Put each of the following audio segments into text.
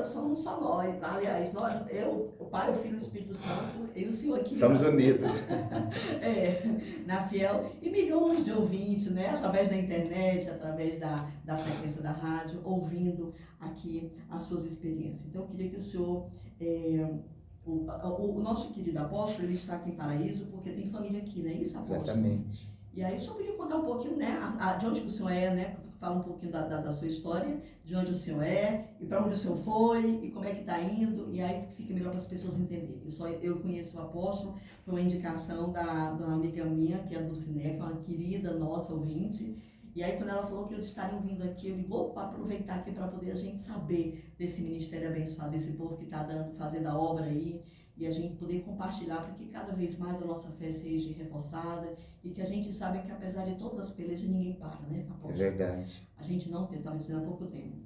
somos só nós. Aliás, eu, o Pai, o Filho e o Espírito Santo, eu e o Senhor aqui. Estamos unidos. Na Fiel. E milhões de ouvintes, né? Através da internet, através da frequência da rádio, ouvindo aqui as suas experiências. Então, eu queria que o senhor... O nosso querido apóstolo, ele está aqui em Paraíso porque tem família aqui, não é isso, apóstolo? Exatamente. E aí, o senhor podia contar um pouquinho, né, de onde que o senhor é, né? Fala um pouquinho da sua história, de onde o senhor é, e para onde o senhor foi, e como é que está indo, e aí fica melhor para as pessoas entenderem. Eu conheço o apóstolo, foi uma indicação de uma amiga minha, que é do Ciné, que é uma querida nossa ouvinte, e aí quando ela falou que eles estariam vindo aqui, eu digo, opa, aproveitar aqui para poder a gente saber desse ministério abençoado, desse povo que está fazendo a obra aí, e a gente poder compartilhar para que cada vez mais a nossa fé seja reforçada e que a gente saiba que apesar de todas as pelejas, ninguém para, né, apóstolo? É verdade. A gente não tem, estava dizendo há pouco tempo,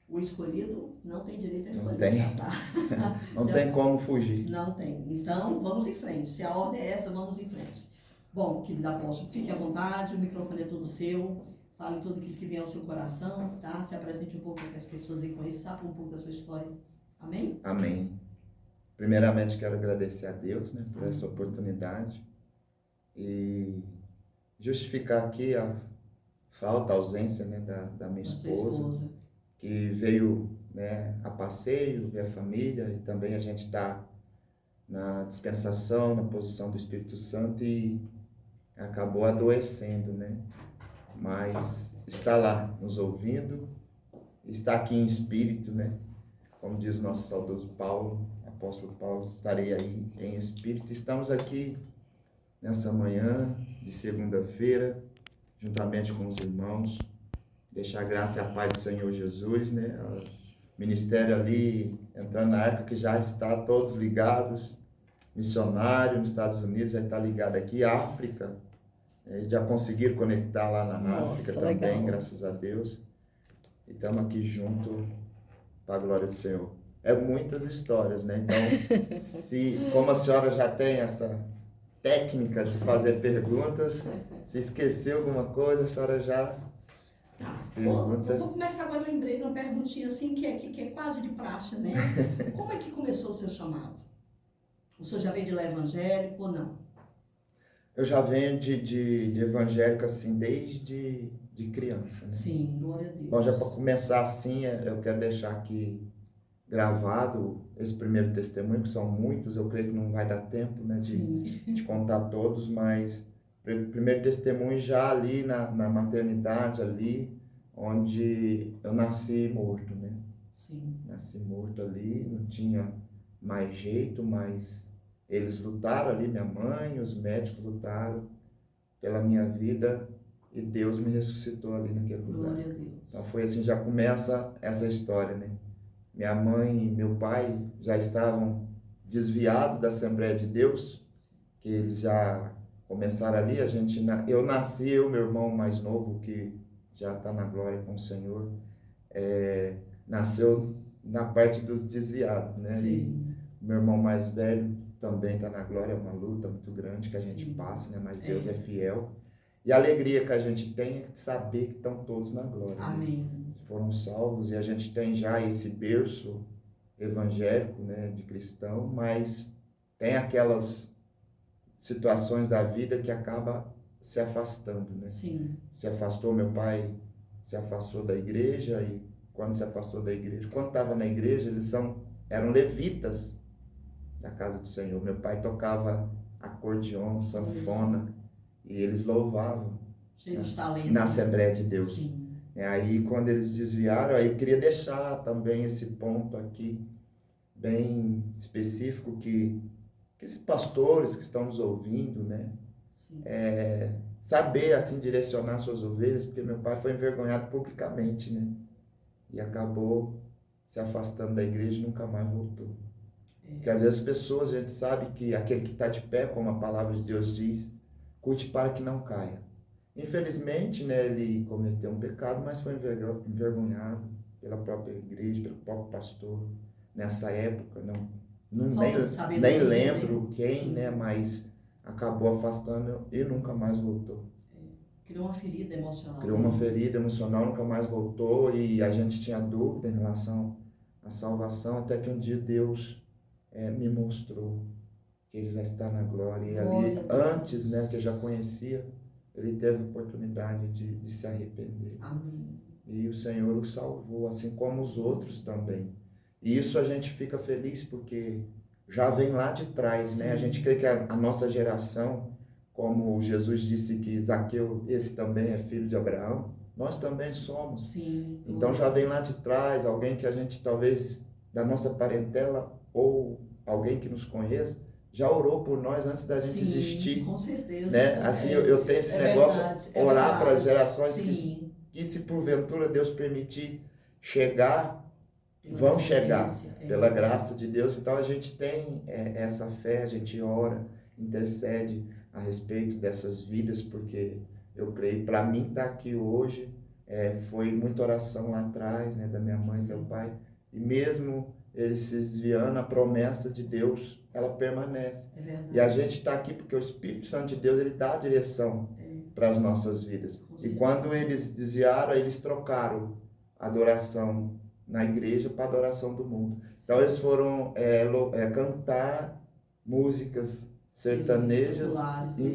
o escolhido não tem direito a escolher. Não tem, tá? não tem como fugir. Não tem. Então, vamos em frente. Se a ordem é essa, vamos em frente. Bom, querido apóstolo, fique à vontade, o microfone é todo seu. Fale tudo aquilo que vem ao seu coração, tá? Se apresente um pouco para que as pessoas aí conheçam, saibam um pouco da sua história. Amém? Amém. Primeiramente, quero agradecer a Deus, né, por essa oportunidade e justificar aqui a falta, a ausência, né, da minha esposa, que veio, né, a passeio, ver a família, e também a gente está na dispensação, na posição do Espírito Santo e acabou adoecendo, né? Mas está lá nos ouvindo, está aqui em espírito, né? Como diz nosso saudoso Paulo, apóstolo Paulo, estarei aí em espírito. Estamos aqui nessa manhã de segunda-feira, juntamente com os irmãos, deixar a graça e a paz do Senhor Jesus, né? O ministério ali, entrando na arca, que já está todos ligados, missionário nos Estados Unidos, já está ligado aqui, África, já conseguiram conectar lá na África também, legal. Graças a Deus, e estamos aqui junto para a glória do Senhor. É muitas histórias, né? Então, como a senhora já tem essa técnica de fazer perguntas, se esqueceu alguma coisa, a senhora já pergunta. Vou começar agora, lembrei de uma perguntinha assim, que é quase de praxe, né? Como é que começou o seu chamado? O senhor já veio de lá evangélico ou não? Eu já venho de evangélico, assim, desde de criança, né? Sim, glória a Deus. Bom, já para começar assim, eu quero deixar aqui gravado esse primeiro testemunho, que são muitos, eu creio que não vai dar tempo, né, de contar todos, mas o primeiro testemunho já ali na maternidade, ali, onde eu nasci morto, né? Sim. Nasci morto ali, não tinha mais jeito, mas eles lutaram ali, minha mãe, os médicos lutaram pela minha vida e Deus me ressuscitou ali naquele lugar. Glória a Deus. Então foi assim, já começa essa história, né? Minha mãe e meu pai já estavam desviados da Assembleia de Deus, que eles já começaram ali, eu nasci, meu irmão mais novo, que já está na glória com o Senhor, nasceu na parte dos desviados, né? Sim. Meu irmão mais velho também está na glória, é uma luta muito grande que a gente passa, né? Mas Deus é fiel. E a alegria que a gente tem é de saber que estão todos na glória. Amém. Né? Foram salvos e a gente tem já esse berço evangélico, né, de cristão, mas tem aquelas situações da vida que acaba se afastando, né? Sim. Se afastou, meu pai se afastou da igreja e quando se afastou da igreja, quando estava na igreja, eram levitas da casa do Senhor. Meu pai tocava acordeon, sanfona, e eles louvavam na Assembleia de Deus. Sim. Aí quando eles desviaram, aí eu queria deixar também esse ponto aqui, bem específico, que esses pastores que estão nos ouvindo, né? Saber assim direcionar suas ovelhas, porque meu pai foi envergonhado publicamente, né? E acabou se afastando da igreja e nunca mais voltou. Porque às vezes as pessoas, a gente sabe que aquele que está de pé, como a palavra de Deus diz, cuide para que não caia. Infelizmente, né, ele cometeu um pecado, mas foi envergonhado pela própria igreja, pelo próprio pastor. Nessa época, nem lembro quem, né, mas acabou afastando e nunca mais voltou. Criou uma ferida emocional. Criou uma ferida emocional, nunca mais voltou, e a gente tinha dúvida em relação a salvação, até que um dia Deus me mostrou que Ele já está na glória. E ali, antes, né, que eu já conhecia, ele teve a oportunidade de se arrepender. Amém. E o Senhor o salvou, assim como os outros também. E isso a gente fica feliz porque já vem lá de trás, né? A gente crê que a nossa geração, como Jesus disse que Zaqueu, esse também é filho de Abraão, nós também somos. Sim. Então já vem lá de trás, alguém que a gente talvez, da nossa parentela, ou alguém que nos conheça, já orou por nós antes da gente existir. Com certeza. Né? Assim, eu tenho esse negócio, verdade, orar para as gerações Sim. que se porventura Deus permitir chegar, Pela vão chegar descendência, pela graça de Deus. Então a gente tem essa fé, a gente ora, intercede a respeito dessas vidas, porque eu creio, para mim estar aqui hoje, foi muita oração lá atrás, né, da minha mãe e meu pai, e mesmo eles se desviando, a promessa de Deus, ela permanece. É verdade. E a gente está aqui porque o Espírito Santo de Deus, ele dá a direção para as nossas vidas. E quando eles desviaram, eles trocaram a adoração na igreja para a adoração do mundo. Então eles foram cantar músicas sertanejas em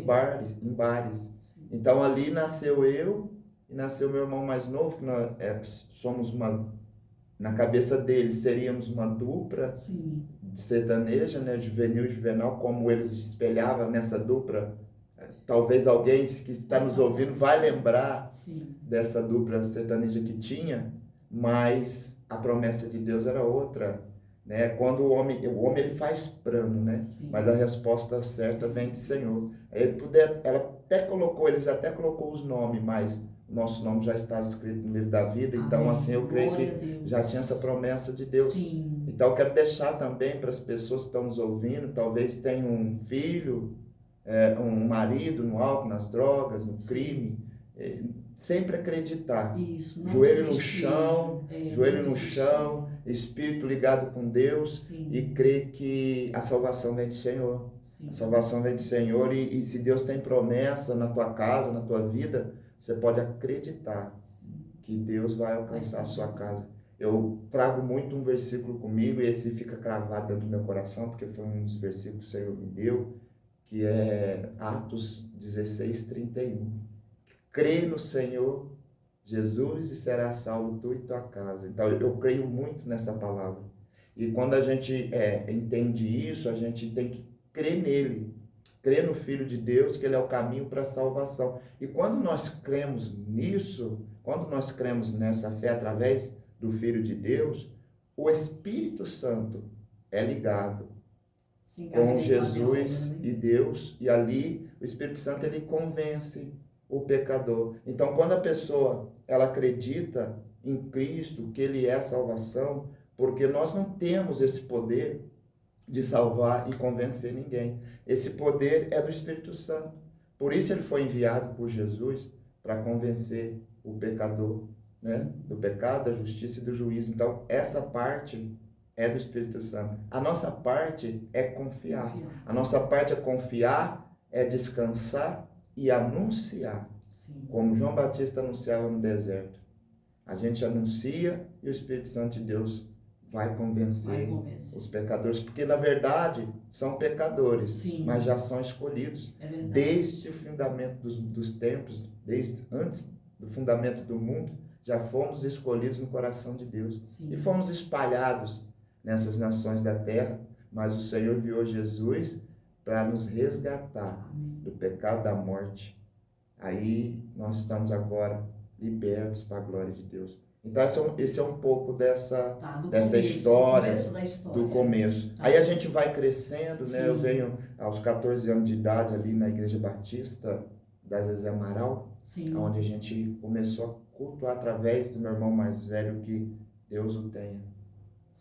bares. Então ali nasceu eu e nasceu meu irmão mais novo, que nós somos na cabeça deles seríamos uma dupla sertaneja, né, juvenil e juvenal, como eles espelhavam nessa dupla. Talvez alguém que está nos ouvindo vai lembrar dessa dupla sertaneja que tinha, mas a promessa de Deus era outra, né? Quando o homem ele faz plano, né? Mas a resposta certa vem do Senhor. Eles até colocou os nomes, mas nosso nome já estava escrito no livro da vida. Então, Amém. assim, eu creio que já tinha essa promessa de Deus. Então, eu quero deixar também para as pessoas que estão nos ouvindo, talvez tenham um filho, um marido no álcool, nas drogas, no crime, sempre acreditar. Isso, joelho no chão, espírito ligado com Deus e crer que a salvação vem do Senhor. A salvação vem do Senhor e se Deus tem promessa na tua casa, na tua vida, você pode acreditar que Deus vai alcançar a sua casa. Eu trago muito um versículo comigo e esse fica cravado dentro do meu coração, porque foi um dos versículos que o Senhor me deu, que é Atos 16:31. Crê no Senhor Jesus e será salvo tu e tua casa. Então eu creio muito nessa palavra. E quando a gente entende isso, a gente tem que crer nele, crer no Filho de Deus, que ele é o caminho para a salvação. E quando nós cremos nisso, quando nós cremos nessa fé através do Filho de Deus, o Espírito Santo é ligado com Jesus e Deus, e ali o Espírito Santo ele convence o pecador. Então, quando a pessoa ela acredita em Cristo, que ele é a salvação, porque nós não temos esse poder de salvar e convencer ninguém. Esse poder é do Espírito Santo. Por isso ele foi enviado por Jesus para convencer o pecador, né? Do pecado, da justiça e do juízo. Então, essa parte é do Espírito Santo. A nossa parte é confiar. A nossa parte é confiar, é descansar e anunciar. Como João Batista anunciava no deserto. A gente anuncia e o Espírito Santo de Deus vai convencer os pecadores, porque na verdade são pecadores, mas já são escolhidos desde o fundamento dos tempos, desde antes do fundamento do mundo, já fomos escolhidos no coração de Deus e fomos espalhados nessas nações da terra, mas o Senhor enviou Jesus para nos resgatar do pecado, da morte. Aí nós estamos agora libertos para a glória de Deus. Então esse é um pouco dessa história, do começo. Aí a gente vai crescendo, né? Eu venho aos 14 anos de idade ali na Igreja Batista da Zezé Amaral, onde a gente começou a cultuar através do meu irmão mais velho, que Deus o tenha.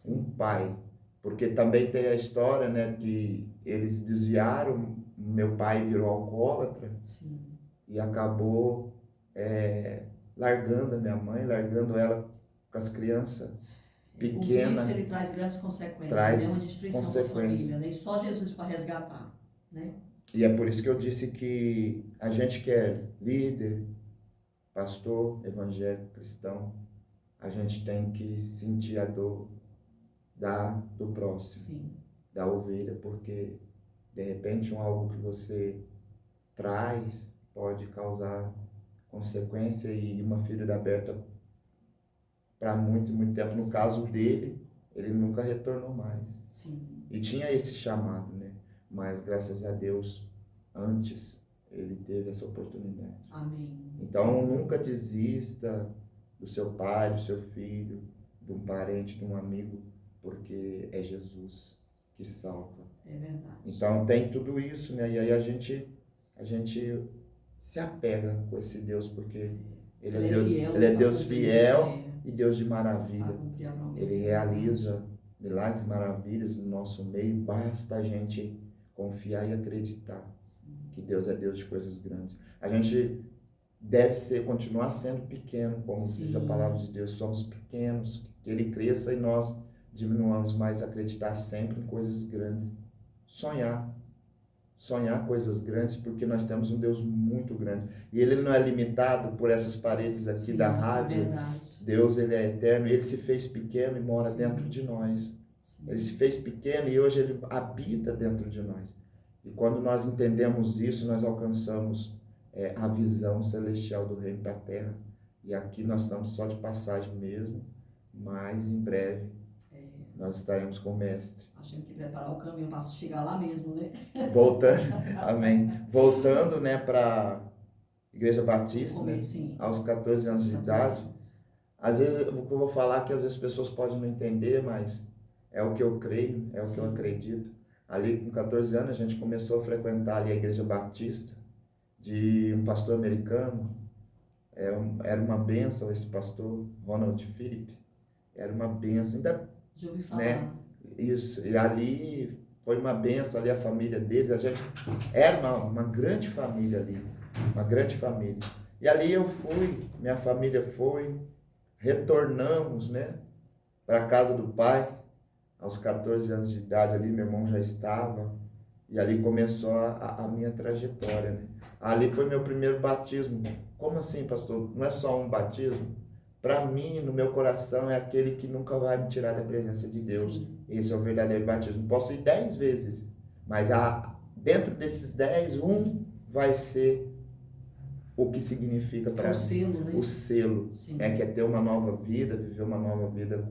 Um pai. Porque também tem a história, né, que eles desviaram, meu pai virou alcoólatra e acabou largando a minha mãe, largando ela com as crianças pequenas. O vício, ele traz grandes consequências, é uma destruição da família, né? E só Jesus para resgatar, né? E é por isso que eu disse que a gente que é líder, pastor, evangélico, cristão, a gente tem que sentir a dor do próximo, Sim. da ovelha, porque de repente algo que você traz pode causar consequência e uma ferida aberta para muito, muito tempo. No caso dele, ele nunca retornou mais. Sim. E tinha esse chamado, né? Mas graças a Deus, antes ele teve essa oportunidade. Amém. Então nunca desista do seu pai, do seu filho, de um parente, de um amigo, porque é Jesus que salva. É verdade. Então tem tudo isso, né? E aí a gente se apega com esse Deus, porque ele é Deus, fiel, ele é Deus fiel é, e Deus de para maravilha. cumprir a promessa. Ele realiza milagres e maravilhas no nosso meio, basta a gente confiar e acreditar que Deus é Deus de coisas grandes. A gente deve continuar sendo pequeno, como diz a palavra de Deus, somos pequenos, que Ele cresça e nós diminuamos, mas acreditar sempre em coisas grandes. Sonhar coisas grandes, porque nós temos um Deus muito grande. E Ele não é limitado por essas paredes aqui da rádio. Deus, Ele é eterno, Ele se fez pequeno e mora dentro de nós. Ele se fez pequeno e hoje Ele habita dentro de nós. E quando nós entendemos isso, nós alcançamos a visão celestial do reino para a terra. E aqui nós estamos só de passagem mesmo, mas em breve nós estaremos com o Mestre. Nós temos que preparar o caminho para chegar lá mesmo, né? Voltando, amém. Voltando, né, para Igreja Batista, né, aos 14 anos de idade. Às vezes, o que eu vou falar que às vezes as pessoas podem não entender, mas é o que eu creio, é o que eu acredito. Ali com 14 anos a gente começou a frequentar ali a Igreja Batista de um pastor americano. Era uma bênção esse pastor, Ronald Phillip. Era uma bênção. Ainda, já ouvi falar. Né? Isso. E ali foi uma bênção, ali a família deles. A gente era uma grande família ali. Uma grande família. E ali eu fui, minha família foi, retornamos, né, para a casa do pai. Aos 14 anos de idade ali, meu irmão já estava, e ali começou a minha trajetória, né? Ali foi meu primeiro batismo. Como assim, pastor? Não é só um batismo? Para mim, no meu coração, é aquele que nunca vai me tirar da presença de Deus. Sim. Esse é o verdadeiro batismo. Posso ir 10 vezes, mas dentro desses 10, um vai ser o que significa para mim. Selo, né? O selo, que é ter uma nova vida, viver uma nova vida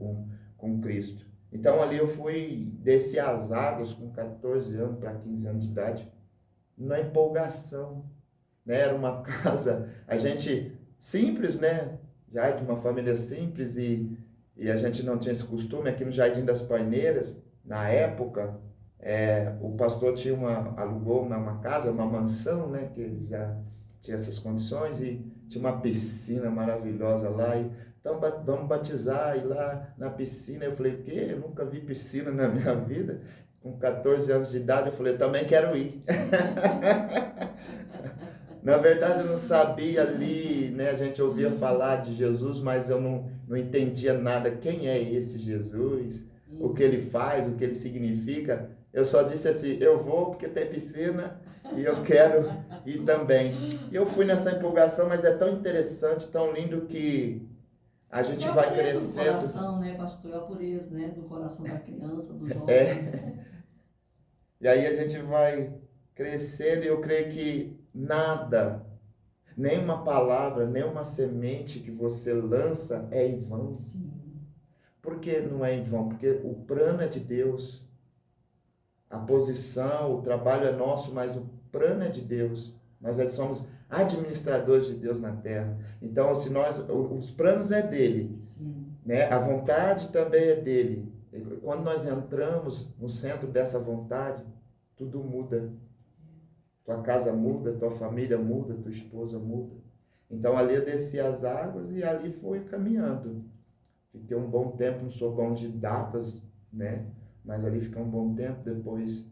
com Cristo. Então ali eu fui, desci as águas com 14 anos para 15 anos de idade, na empolgação, né? Era uma casa, a gente simples, né? Já de uma família simples e a gente não tinha esse costume. Aqui no Jardim das Paineiras, na época, o pastor alugou uma casa, uma mansão, né? Que ele já tinha essas condições e tinha uma piscina maravilhosa lá. Então, vamos batizar, ir lá na piscina. Eu falei, o quê? Eu nunca vi piscina na minha vida. Com 14 anos de idade, eu falei, eu também quero ir. Na verdade, eu não sabia ali, né? A gente ouvia falar de Jesus, mas eu não entendia nada. Quem é esse Jesus? O que ele faz, o que ele significa? Eu só disse assim, eu vou porque tem piscina e eu quero ir também. E eu fui nessa empolgação, mas é tão interessante, tão lindo que a gente vai crescendo. Do coração, né, pastor? É a pureza, né, do coração da criança, do jovem. E aí a gente vai crescendo e eu creio que nada, nenhuma palavra, nenhuma semente que você lança é em vão. Sim. Por que não é em vão? Porque o plano é de Deus. A posição, o trabalho é nosso, mas o plano é de Deus. Nós somos administradores de Deus na terra. Então, se os planos é dele, né? A vontade também é dele. E quando nós entramos no centro dessa vontade, tudo muda. Tua casa muda, tua família muda, tua esposa muda. Então ali eu desci as águas e ali fui caminhando. Fiquei um bom tempo, não sou bom de datas, né? Mas ali fiquei um bom tempo. Depois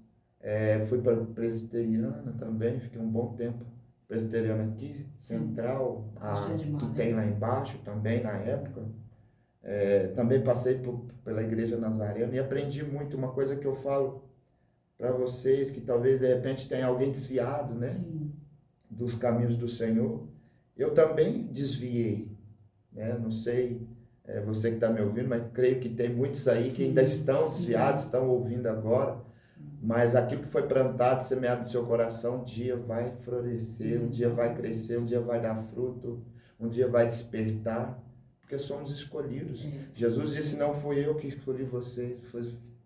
fui para a Presbiteriana também, fiquei um bom tempo. Presbiteriana aqui, Central, que tem lá embaixo também na época. Também passei pela Igreja Nazarena e aprendi muito. Uma coisa que eu falo para vocês, que talvez de repente tenha alguém desviado, né? Dos caminhos do Senhor. Eu também desviei, né? Não sei você que está me ouvindo, mas creio que tem muitos aí que Sim, ainda estão sim. desviados, estão ouvindo agora. Mas aquilo que foi plantado, semeado no seu coração, um dia vai florescer, um dia vai crescer, um dia vai dar fruto, um dia vai despertar, porque somos escolhidos. Jesus disse, não fui eu que escolhi vocês,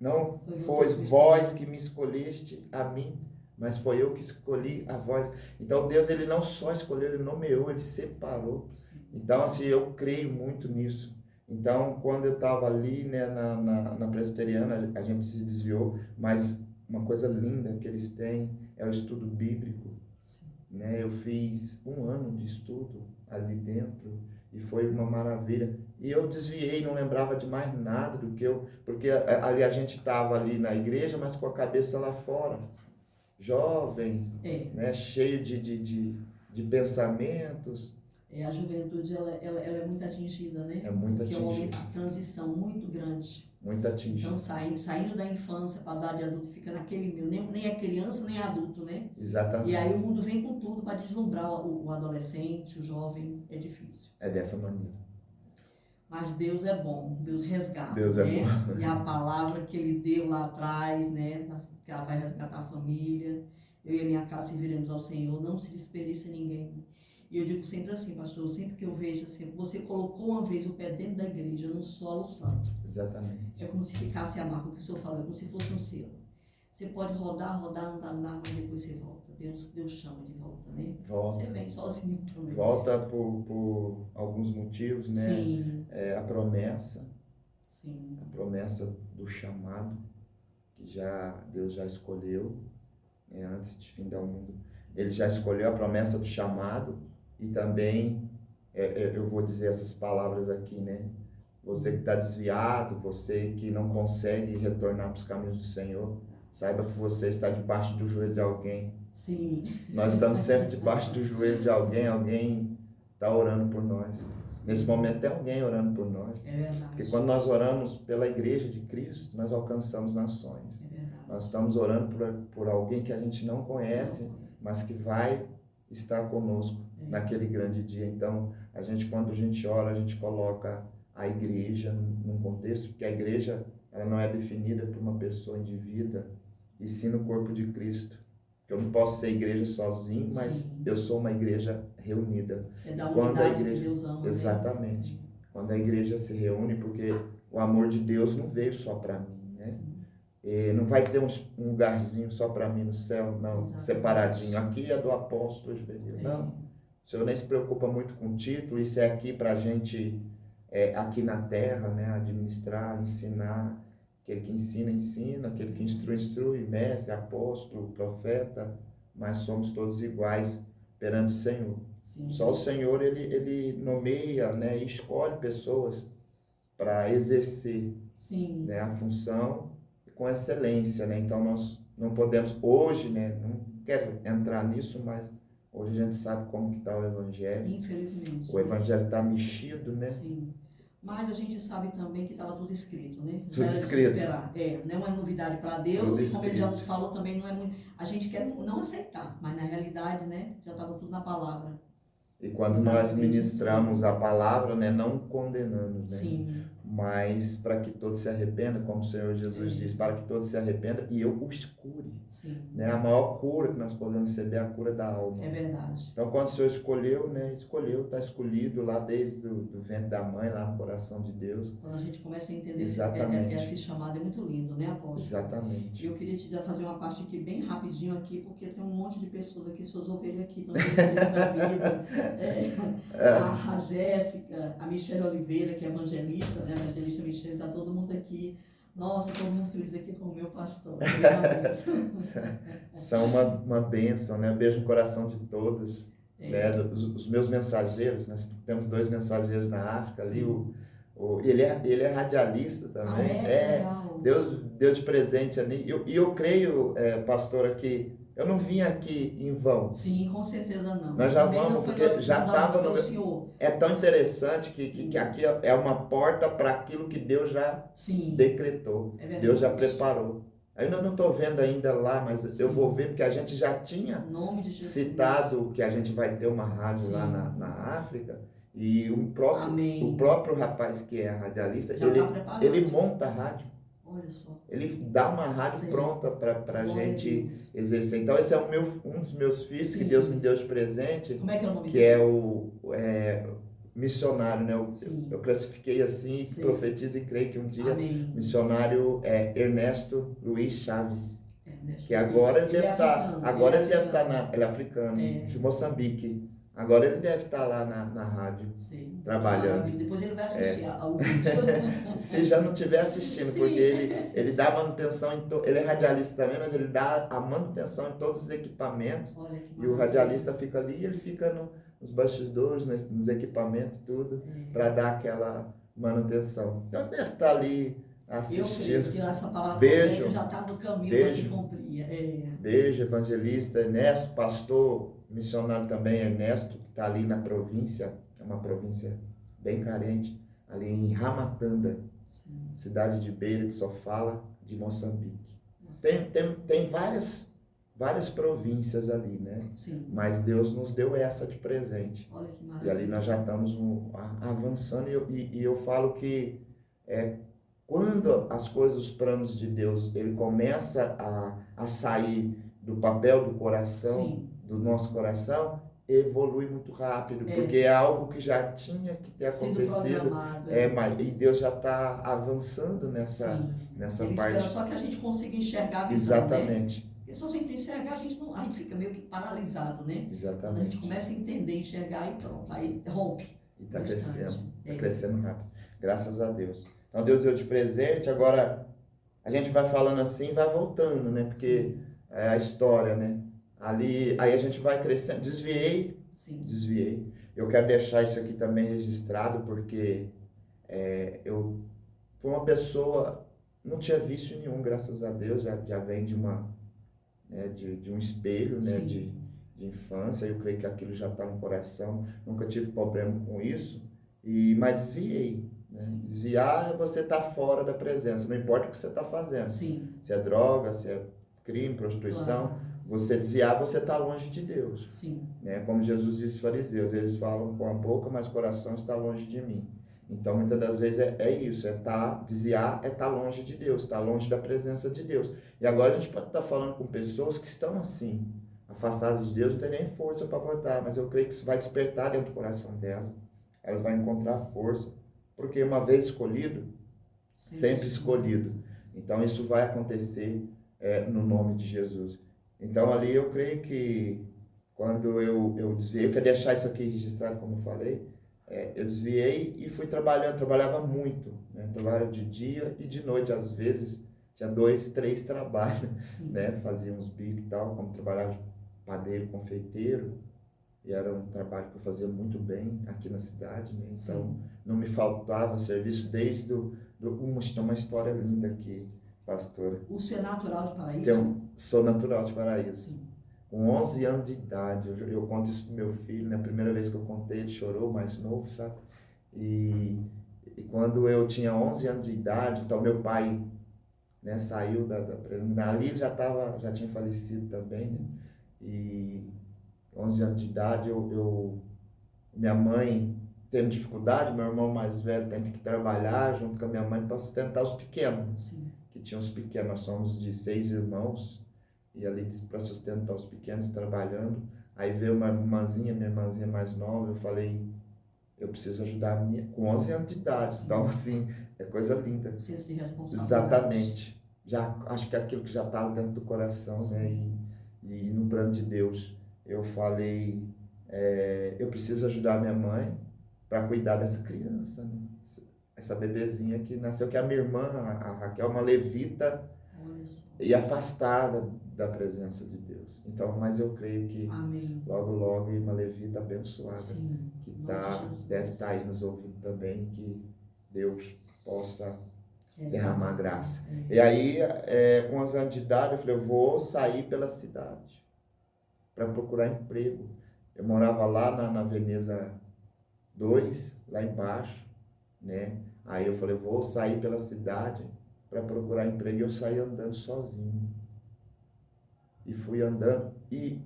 não foi vós que me escolheste a mim, mas foi eu que escolhi a vós. Então Deus, ele não só escolheu, ele nomeou, ele separou. Então assim, eu creio muito nisso. Então quando eu estava ali, né, na presbiteriana, a gente se desviou, mas uma coisa linda que eles têm é o estudo bíblico, né? Eu fiz 1 ano de estudo ali dentro e foi uma maravilha. E eu desviei, não lembrava de mais nada do que porque ali a gente estava ali na igreja, mas com a cabeça lá fora, jovem, né? Cheio de pensamentos. A juventude, ela é muito atingida, né? É muito porque atingida. É um momento de transição muito grande. Muito atingida. Então, saindo da infância para dar de adulto, fica naquele meio, nem é criança, nem é adulto, né? Exatamente. E aí o mundo vem com tudo para deslumbrar o adolescente, o jovem, é difícil. É dessa maneira. Mas Deus é bom, Deus resgata, Deus né? é bom. E a palavra que Ele deu lá atrás, né? Que ela vai resgatar a família. Eu e a minha casa serviremos ao Senhor, não se desperdice ninguém. E eu digo sempre assim, pastor, sempre que eu vejo assim, você colocou uma vez o pé dentro da igreja, num solo santo. Exatamente. É como se ficasse a marca, o que o senhor falou, é como se fosse um selo. Você pode rodar, andar, mas depois você volta. Deus chama de volta, né? Volta. Você vem sozinho também. Volta por alguns motivos, né? Sim. A promessa. Sim. A promessa do chamado, que Deus já escolheu, né? Antes de findar o mundo. Ele já escolheu a promessa do chamado e também, eu vou dizer essas palavras aqui, né? Você que está desviado, você que não consegue retornar para os caminhos do Senhor, saiba que você está debaixo do joelho de alguém. Sim. Nós estamos sempre debaixo do joelho de alguém está orando por nós. Sim. Nesse momento tem alguém orando por nós. É verdade. Porque quando nós oramos pela igreja de Cristo, nós alcançamos nações. É verdade. Nós estamos orando por alguém que a gente não conhece, mas que vai estar conosco naquele grande dia. Então, quando a gente ora, a gente coloca a igreja num contexto, porque a igreja, ela não é definida por uma pessoa indivídua, e sim no corpo de Cristo. Eu não posso ser igreja sozinho, mas sim, eu sou uma igreja reunida. É da unidade que Deus ama. Exatamente. Né? Quando a igreja se reúne, porque o amor de Deus não veio só para mim, né? E não vai ter um lugarzinho só para mim no céu, não, exatamente, separadinho. Aqui é do apóstolo juvenil. Não, o Senhor nem se preocupa muito com o título, isso é aqui para a gente, aqui na terra, né? Administrar, ensinar. Aquele que ensina, aquele que instrui, mestre, apóstolo, profeta, mas somos todos iguais perante o Senhor. Sim. Só o Senhor, ele nomeia, né, e escolhe pessoas para exercer, sim, né, a função com excelência, né? Então nós não podemos hoje, né, não quero entrar nisso, mas hoje a gente sabe como que está o Evangelho. Infelizmente. O Evangelho está mexido, né? Sim. Mas a gente sabe também que estava tudo escrito, né? Tudo escrito. Não é novidade para Deus, e como ele já nos falou também, não é muito. A gente quer não aceitar, mas na realidade, né, já estava tudo na palavra. E quando nós ministramos a palavra, né, não condenamos, né? Sim. Mas para que todos se arrependam, como o Senhor Jesus diz, para que todos se arrependam e eu os cure. Sim. Né? A maior cura que nós podemos receber é a cura da alma. É verdade. Então, quando o Senhor escolheu, né, está escolhido lá desde do ventre da mãe, lá no coração de Deus. Quando a gente começa a entender exatamente, esse chamado, é muito lindo, né, apóstolo? Exatamente. E eu queria te fazer uma parte aqui bem rapidinho aqui, porque tem um monte de pessoas aqui, suas ovelhas aqui, também da vida. A Jéssica, a Michelle Oliveira, que é evangelista, né? Evangelista Michelle, está todo mundo aqui. Nossa, todo mundo feliz aqui com o meu pastor. São uma bênção, né? Um beijo no coração de todos. Né? Os meus mensageiros, nós temos 2 mensageiros na África. Sim. Ali, ele é radialista também. Deus deu de presente ali. E eu creio, pastora, que eu não vim aqui em vão. Sim, com certeza não. Nós já vamos, porque já estava no Senhor. É tão interessante que aqui é uma porta para aquilo que Deus já sim, decretou. Deus já preparou. Ainda não estou vendo ainda lá, mas sim, eu vou ver, porque a gente já tinha citado que a gente vai ter uma rádio sim, lá na África. E o Amém. próprio rapaz que é radialista, Já tá preparado. ele monta a rádio. Olha só. Ele dá uma rádio Sim. pronta para a Glória a gente Deus. exercer. Então, esse é um dos meus filhos Sim. que Deus me deu de presente, Como é que é o nome que dele? é o missionário, né? Sim. Eu classifiquei assim, Sim. profetizo e creio que um dia Amém. missionário é Ernesto Luiz Chaves, Ernesto que agora ele Ele é deve estar, africano, agora ele é ele deve estar africano. ele é africano, É. de Moçambique. Agora ele deve estar lá na rádio, Sim. trabalhando. Maravilha. Depois ele vai assistir ao vídeo. Se já não estiver assistindo, Sim. porque ele dá manutenção ele é radialista também, mas ele dá a manutenção em todos os equipamentos. Olha que E o maravilha. radialista fica ali e ele fica nos bastidores, nos equipamentos, tudo, para dar aquela manutenção. Então ele deve estar ali Eu assistindo. creio que essa palavra Beijo. profética já está no caminho para se Beijo. cumprir. Beijo, evangelista Ernesto, pastor missionário também Ernesto, que está ali na província, é uma província bem carente, ali em Ramatanda, Sim. cidade de Beira de Sofala, de Moçambique. Nossa. Tem várias províncias ali, né? Sim. Mas Deus nos deu essa de presente. Olha que E maravilha. ali nós já estamos avançando e eu falo que quando as coisas, os planos de Deus, ele começa a sair do papel do coração, Sim. do nosso coração, evolui muito rápido, É. porque é algo que já tinha que ter Sido acontecido. programado. Mas e Deus já está avançando nessa Ele parte. espera só que a gente consiga enxergar a visão, né? Exatamente. Porque se a gente enxergar, a gente fica meio que paralisado, né? Quando a Exatamente. gente começa a entender, enxergar, e pronto, aí rompe. E está no crescendo. instante. Está crescendo rápido. Graças a Deus. Então Deus deu de presente, agora a gente vai falando assim e vai voltando, né? Porque é a história, né? Ali, aí a gente vai crescendo. Desviei. Eu quero deixar isso aqui também registrado, porque eu fui uma pessoa, não tinha vício nenhum, graças a Deus, já vem de de um espelho, né? De infância, eu creio que aquilo já está no coração, nunca tive problema com isso, mas desviei. Né? Desviar é você estar fora da presença, não importa o que você está fazendo. Sim. Se é droga, se é crime, prostituição, Claro. você desviar, você está longe de Deus. Sim. Né? Como Jesus disse aos fariseus, eles falam com a boca, mas o coração está longe de mim. Então, muitas das vezes é isso, desviar é estar longe de Deus, estar longe da presença de Deus. E agora a gente pode estar falando com pessoas que estão assim, afastadas de Deus, não tem nem força para voltar, mas eu creio que isso vai despertar dentro do coração delas. Elas vão encontrar força, porque uma vez escolhido, sempre escolhido. Então, isso vai acontecer no nome de Jesus. Então, ali eu creio que quando eu desviei, eu quero deixar isso aqui registrado, como eu falei, eu desviei e fui trabalhava muito, né? Trabalhava de dia e de noite, às vezes, tinha 2, 3 trabalhos, né? Fazia uns bicos e tal, como trabalhava de padeiro, confeiteiro, e era um trabalho que eu fazia muito bem aqui na cidade, né? Então, não me faltava serviço desde uma história linda aqui, pastora. O senhor é natural de Paraíso? Sou natural de Paraíso. Sim. Com 11 anos de idade, eu conto isso pro meu filho, né? A primeira vez que eu contei, ele chorou, mais novo, sabe? E quando eu tinha 11 anos de idade, então meu pai, né, saiu ali ele já tinha falecido também, né? E 11 anos de idade, minha mãe tendo dificuldade, meu irmão mais velho tendo que trabalhar junto com a minha mãe para sustentar os pequenos. Sim. Que tinham os pequenos, nós somos de 6 irmãos, e ali para sustentar os pequenos trabalhando. Aí veio minha irmãzinha mais nova, eu falei, eu preciso ajudar a minha, com 11 anos de idade. Sim. Então, assim, é coisa linda. Senso de responsabilidade. Exatamente. Acho que é aquilo que já está dentro do coração, sim, né? E no plano de Deus, eu falei, eu preciso ajudar a minha mãe para cuidar dessa criança, né? Essa bebezinha que nasceu, que é a minha irmã, a Raquel, uma levita, e afastada da presença de Deus. Então, mas eu creio que amém, logo uma levita abençoada, sim, que deve estar aí nos ouvindo também, que Deus possa derramar graça. E aí, com 11 anos de idade, eu falei, eu vou sair pela cidade para procurar emprego. Eu morava lá na Veneza 2, lá embaixo, né? Aí eu falei, vou sair pela cidade para procurar emprego, e eu saí andando sozinho. E fui andando. E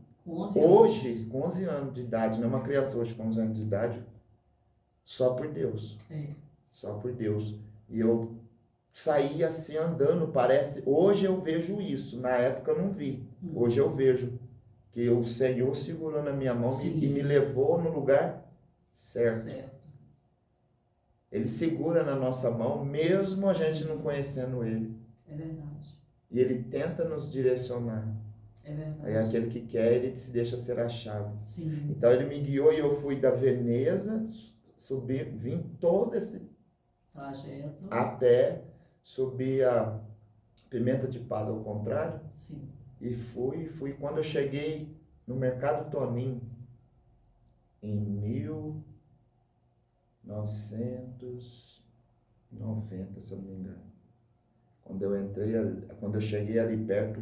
hoje, com 11 anos de idade, não é uma criança hoje com 11 anos de idade, só por Deus. É. Só por Deus. E eu saí assim andando, parece. Hoje eu vejo isso, na época eu não vi. Hoje eu vejo que o Senhor segurou na minha mão e me levou no lugar certo. Ele segura na nossa mão, mesmo a gente não conhecendo Ele. É verdade. E Ele tenta nos direcionar. É verdade. É aquele que quer, Ele se deixa ser achado. Sim. Então Ele me guiou e eu fui da Veneza, vim todo esse trajeto a pé, subi a Pimenta de Pada ao contrário. Sim. E fui. Quando eu cheguei no Mercado Toninho, em 1990, se eu não me engano. Quando eu cheguei ali perto,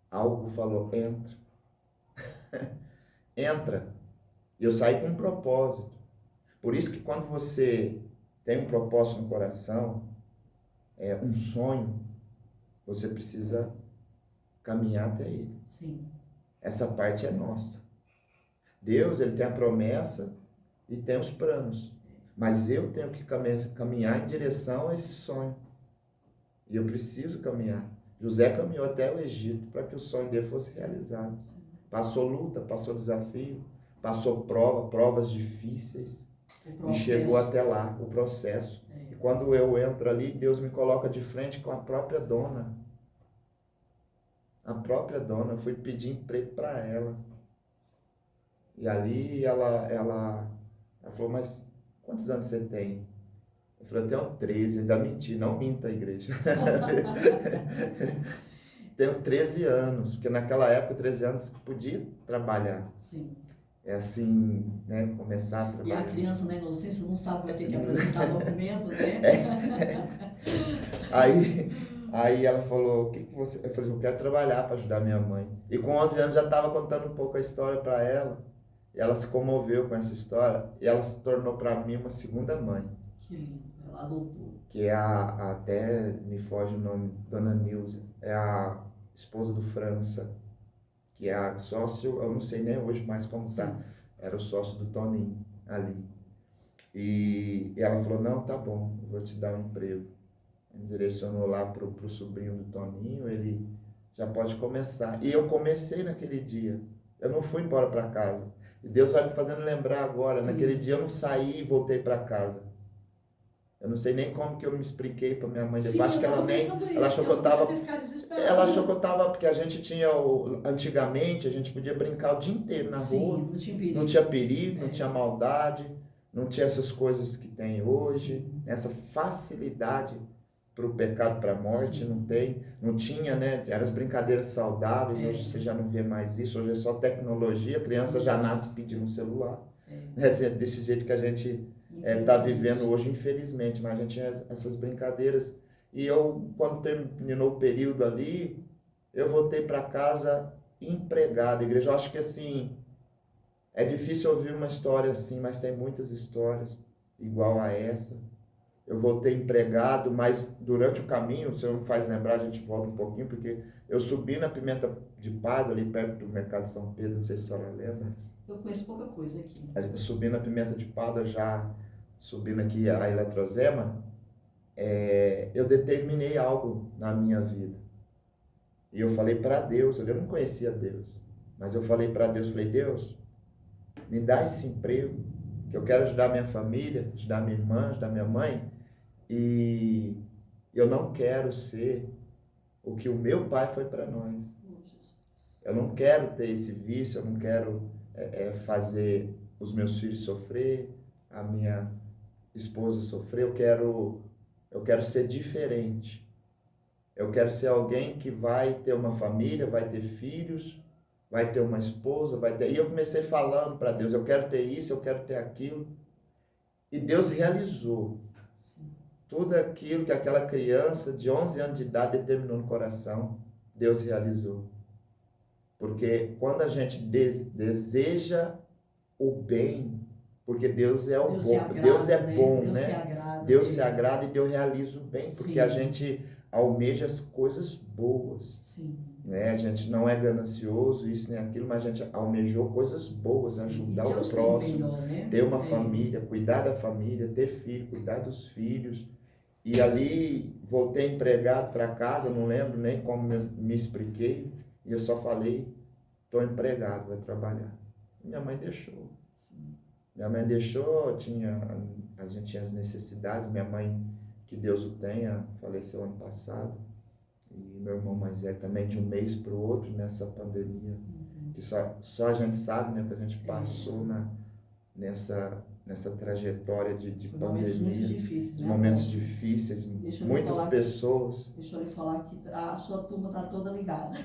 algo falou, entra. Entra. E eu saí com um propósito. Por isso que quando você tem um propósito no coração, um sonho, você precisa caminhar até ele. Sim. Essa parte é nossa. Deus, ele tem a promessa e tem os planos. Mas eu tenho que caminhar em direção a esse sonho. E eu preciso caminhar. José caminhou até o Egito para que o sonho dele fosse realizado. Passou luta, passou desafio, passou provas difíceis. E chegou até lá, o processo. E quando eu entro ali, Deus me coloca de frente com a própria dona. A própria dona, eu fui pedir emprego para ela. E ali ela falou, mas quantos anos você tem? Eu falei, eu tenho 13, ainda menti, não minta a igreja. Tenho 13 anos, porque naquela época, 13 anos, podia trabalhar. Sim. É assim, né, começar a trabalhar. E a criança na inocência não sabe que vai ter que apresentar documento, né? Aí ela falou, o que você... Eu falei, eu quero trabalhar para ajudar minha mãe. E com 11 anos já estava contando um pouco a história para ela. E ela se comoveu com essa história. E ela se tornou para mim uma segunda mãe. Que lindo, ela adotou. Que é até me foge o nome, Dona Nilza. É a esposa do França. Que é a sócio, eu não sei nem hoje mais como está. Era o sócio do Toninho ali. E ela falou, não, tá bom, eu vou te dar um emprego. Me direcionou lá pro sobrinho do Toninho, ele já pode começar. E eu comecei naquele dia. Eu não fui embora para casa. E Deus vai me fazendo lembrar agora. Sim. Naquele dia eu não saí e voltei para casa. Eu não sei nem como que eu me expliquei para minha mãe. Sim, acho que ela achou que eu estava. Ela achou que eu estava, porque a gente tinha antigamente a gente podia brincar o dia inteiro na rua. Não tinha perigo. Não tinha perigo, não tinha maldade, não tinha essas coisas que tem hoje, essa facilidade para o pecado, para a morte. Não tinha, né? Eram as brincadeiras saudáveis. Hoje você já não vê mais isso. Hoje é só tecnologia. A criança já nasce pedindo um celular. Desse jeito que a gente está vivendo hoje, infelizmente. Mas a gente tinha essas brincadeiras. E eu, quando terminou o período ali, eu voltei para casa empregado. Igreja, eu acho que assim, é difícil ouvir uma história assim, mas tem muitas histórias igual a essa. Eu voltei empregado, mas durante o caminho, o senhor me faz lembrar, a gente volta um pouquinho, porque eu subi na Pimenta de Pada, ali perto do Mercado de São Pedro, não sei se a senhora lembra. Eu conheço pouca coisa aqui. Eu subi na Pimenta de Pada, já subindo aqui a Eletrozema, eu determinei algo na minha vida. E eu falei para Deus, eu não conhecia Deus, mas eu falei para Deus, falei, Deus, me dá esse emprego, que eu quero ajudar minha família, ajudar minha irmã, ajudar minha mãe, e eu não quero ser o que o meu pai foi para nós. Eu não quero ter esse vício, eu não quero fazer os meus filhos sofrer, a minha esposa sofrer, eu quero ser diferente. Eu quero ser alguém que vai ter uma família, vai ter filhos, vai ter uma esposa, E eu comecei falando para Deus, eu quero ter isso, eu quero ter aquilo. E Deus realizou. Sim. Tudo aquilo que aquela criança de 11 anos de idade determinou no coração, Deus realizou. Porque quando a gente deseja o bem, porque Deus é bom, né? Deus se agrada e Deus realiza o bem, porque a gente almeja as coisas boas. Sim. Né? A gente não é ganancioso, isso nem aquilo, mas a gente almejou coisas boas, ajudar o Deus próximo, tem o melhor, né? ter uma família, cuidar da família, ter filho, cuidar dos filhos. E ali voltei empregado para casa, não lembro nem como me expliquei, e eu só falei, estou empregado, vou trabalhar. E minha mãe deixou. Sim. Minha mãe deixou, a gente tinha as necessidades, minha mãe, que Deus o tenha, faleceu ano passado. E meu irmão mais velho também, de um mês para o outro, nessa pandemia, que só a gente sabe, né, que a gente passou nessa trajetória de pandemia. Momentos muito difíceis, né? Momentos difíceis, muitas pessoas. Deixa eu lhe falar que a sua turma está toda ligada.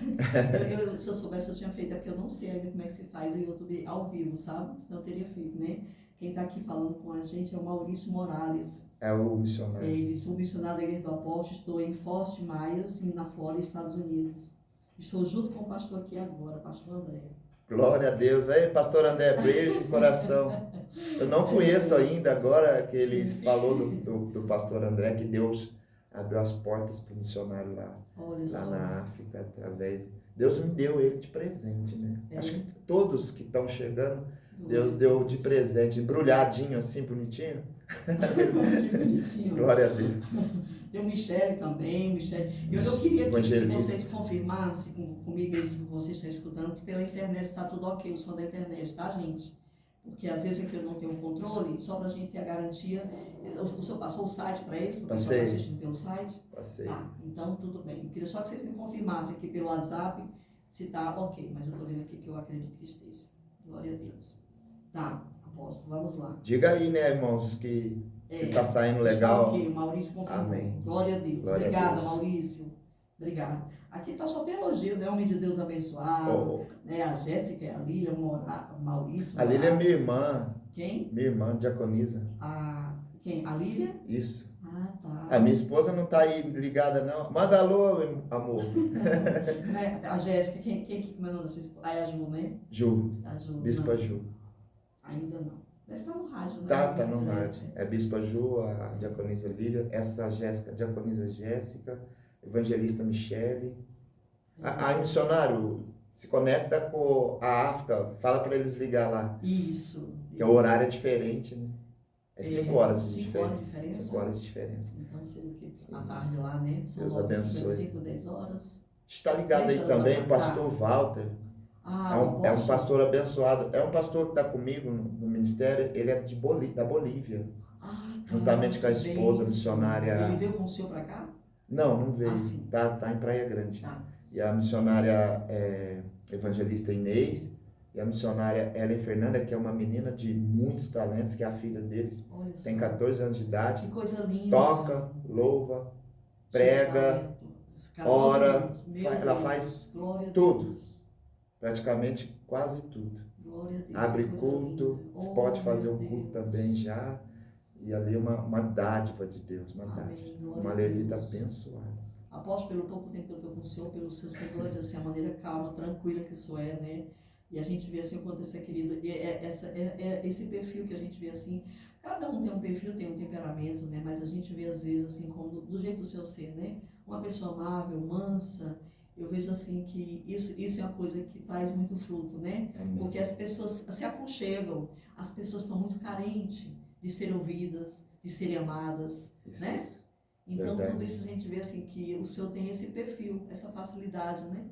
Se eu soubesse, eu tinha feito, é porque eu não sei ainda como é que se faz o YouTube ao vivo, sabe? Senão eu teria feito, né? Quem está aqui falando com a gente é o Maurício Morales. É o missionário. Sou missionário da Igreja do Apóstolo, estou em Fort Myers, na Flórida, Estados Unidos. Estou junto com o pastor aqui agora, pastor André. Glória a Deus. Aí, pastor André, beijo no coração. Eu não conheço ainda, agora que ele falou do pastor André, que Deus abriu as portas para o missionário lá na África, através... Deus me deu ele de presente, né? Acho que todos que estão chegando, Deus deu de presente, embrulhadinho assim, bonitinho. Glória a Deus. Tem o Michele também, Eu queria que vocês confirmassem comigo, isso que vocês estão escutando, que pela internet está tudo ok, o som da internet, tá, gente? Porque às vezes aqui eu não tenho controle, só para a gente ter a garantia. O senhor passou o site para eles? Porque passei. O senhor assistindo pelo site? Passei. Tá, então tudo bem. Eu queria só que vocês me confirmassem aqui pelo WhatsApp se está ok, mas eu estou vendo aqui que eu acredito que esteja. Glória a Deus. Tá, apóstolo, vamos lá. Diga aí, né, irmãos, que se está saindo legal. Está ok, o Maurício confirmou. Amém. Glória a Deus. Glória Obrigada, a Deus. Maurício. Obrigada. Aqui tá só tem elogio, né? Homem de Deus abençoado. Né? A Jéssica, a Lília, Maurício. A Lília é minha irmã. Quem? Minha irmã, diaconisa. Quem? A Lília? Isso. Ah, tá. A minha esposa não está aí ligada, não. Manda alô, amor. A Jéssica, quem como é o nome da sua esposa? É a Ju, né? Ju. A Ju. Bispa não. Ju. Ainda não. Deve estar no rádio, né? Tá no rádio. É Bispa Ju, a diaconisa Lília, essa Jéssica, a diaconisa Jéssica, evangelista Michele. A missionário se conecta com a África, fala para eles ligar lá. Isso. Que o horário é diferente, né? É 5 horas de 5 horas de diferença. 5 horas de diferença. Então, seria o que? À tarde lá, né? São Deus abençoe. 5, 10 horas. Está ligado aí também o pastor Walter. É um pastor abençoado. É um pastor que está comigo no ministério. Ele é da Bolívia. Juntamente com a esposa missionária. Ele veio com o senhor para cá? Não veio. Tá em Praia Grande. Tá. E a missionária evangelista Inês. E a missionária Ellen Fernanda, que é uma menina de muitos talentos, que é a filha deles. Tem 14 anos de idade. Que coisa linda. Toca, louva, prega, ora. Ela faz tudo. Praticamente quase tudo. Glória a Deus. Abre culto, pode fazer o culto também já. E ali uma dádiva de Deus, uma dádiva. Uma levita abençoada. Após pelo pouco tempo que eu estou com o senhor, pelo seu semblante, assim, a maneira calma, tranquila que o senhor é, né? E a gente vê assim o quanto essa querida, esse perfil que a gente vê assim, cada um tem um perfil, tem um temperamento, né? Mas a gente vê às vezes assim, como do jeito do seu ser, né? Uma pessoa amável, mansa. Eu vejo assim que isso é uma coisa que traz muito fruto, né? Amém. Porque as pessoas se aconchegam, as pessoas estão muito carentes de serem ouvidas, de serem amadas, Isso. né? Então, Verdade. tudo isso a gente vê assim que o senhor tem esse perfil, essa facilidade, né?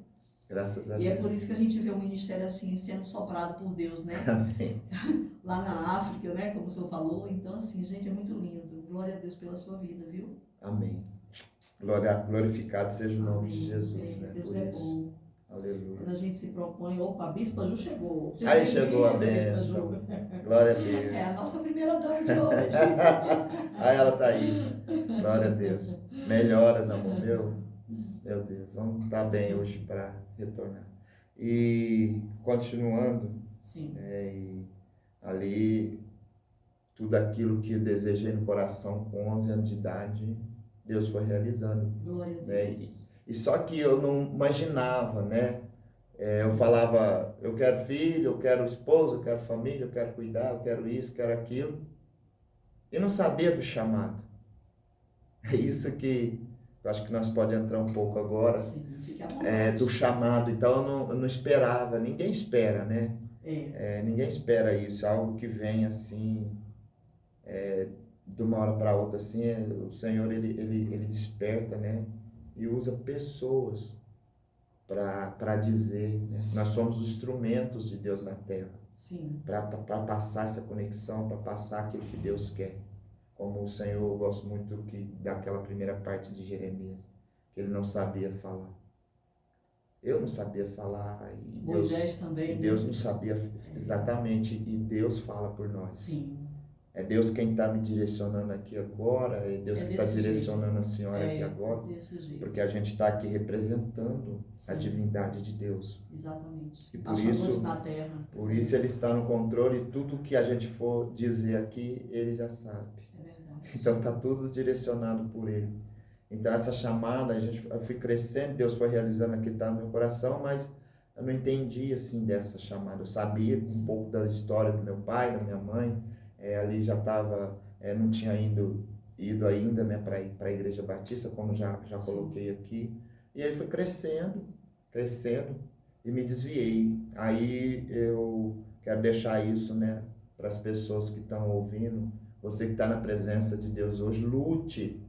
Graças a E Deus. é por isso que a gente vê o ministério assim, sendo soprado por Deus, né? Amém. Lá na África, né? Como o senhor falou. Então, assim, gente, é muito lindo. Glória a Deus pela sua vida, viu? Amém. Glorificado seja o nome de Jesus, né? Deus Por é isso. bom. Aleluia. Quando a gente se propõe, opa, a Bispa Ju chegou. Você Aí já chegou a bem-vinda, Bispa bênção. Ju. Glória a Deus. É a nossa primeira dama de hoje. Aí ela tá aí. Glória a Deus. Melhoras, amor meu. Meu Deus, vamos estar bem hoje para retornar. E continuando, Sim. e ali tudo aquilo que eu desejei no coração com 11 anos de idade, Deus foi realizando. Glória a Né? Deus. E só que eu não imaginava, né? Eu falava, eu quero filho, eu quero esposa, eu quero família, eu quero cuidar, eu quero isso, eu quero aquilo. E não sabia do chamado. É isso que eu acho que nós podemos entrar um pouco agora, Sim, fique à vontade. do chamado. Então, eu não esperava, ninguém espera, né? Ninguém espera isso, algo que vem assim, de uma hora para outra, assim, o Senhor, ele desperta, né? E usa pessoas para dizer, né? Nós somos os instrumentos de Deus na terra, Sim. para passar essa conexão, para passar aquilo que Deus quer. Como o Senhor, eu gosto muito daquela primeira parte de Jeremias, que ele não sabia falar. Eu não sabia falar, e Moisés também, e Deus não sabia exatamente, e Deus fala por nós. Sim. É Deus quem está me direcionando aqui agora, é Deus que está direcionando a senhora aqui agora, desse jeito. porque a gente está aqui representando Sim. a divindade de Deus. Exatamente. E por isso, na terra. Por isso ele está no controle, e tudo que a gente for dizer aqui, ele já sabe. É verdade. Então está tudo direcionado por ele. Então essa chamada, eu fui crescendo, Deus foi realizando aquilo que está no meu coração, mas eu não entendi assim dessa chamada. Eu sabia um pouco da história do meu pai, da minha mãe, ali já estava, não tinha ido ainda, né, para a Igreja Batista, como já coloquei aqui. E aí fui crescendo, e me desviei. Aí eu quero deixar isso, né, para as pessoas que estão ouvindo. Você que está na presença de Deus hoje, lute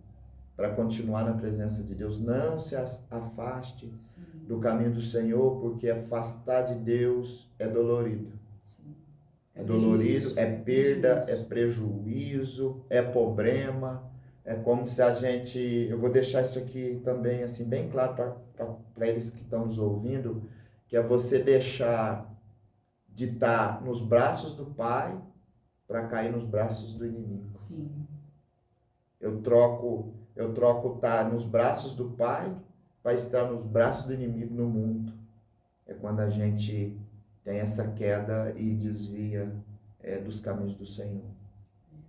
para continuar na presença de Deus. Não se afaste do caminho do Senhor, porque afastar de Deus é dolorido. É dolorido, é perda, é prejuízo, é problema. É como se a gente... Eu vou deixar isso aqui também assim bem claro para eles que estão nos ouvindo, que é você deixar de estar nos braços do Pai para cair nos braços do inimigo. Sim. Eu troco estar nos braços do Pai para estar nos braços do inimigo no mundo. É quando a gente tem essa queda e desvia dos caminhos do Senhor.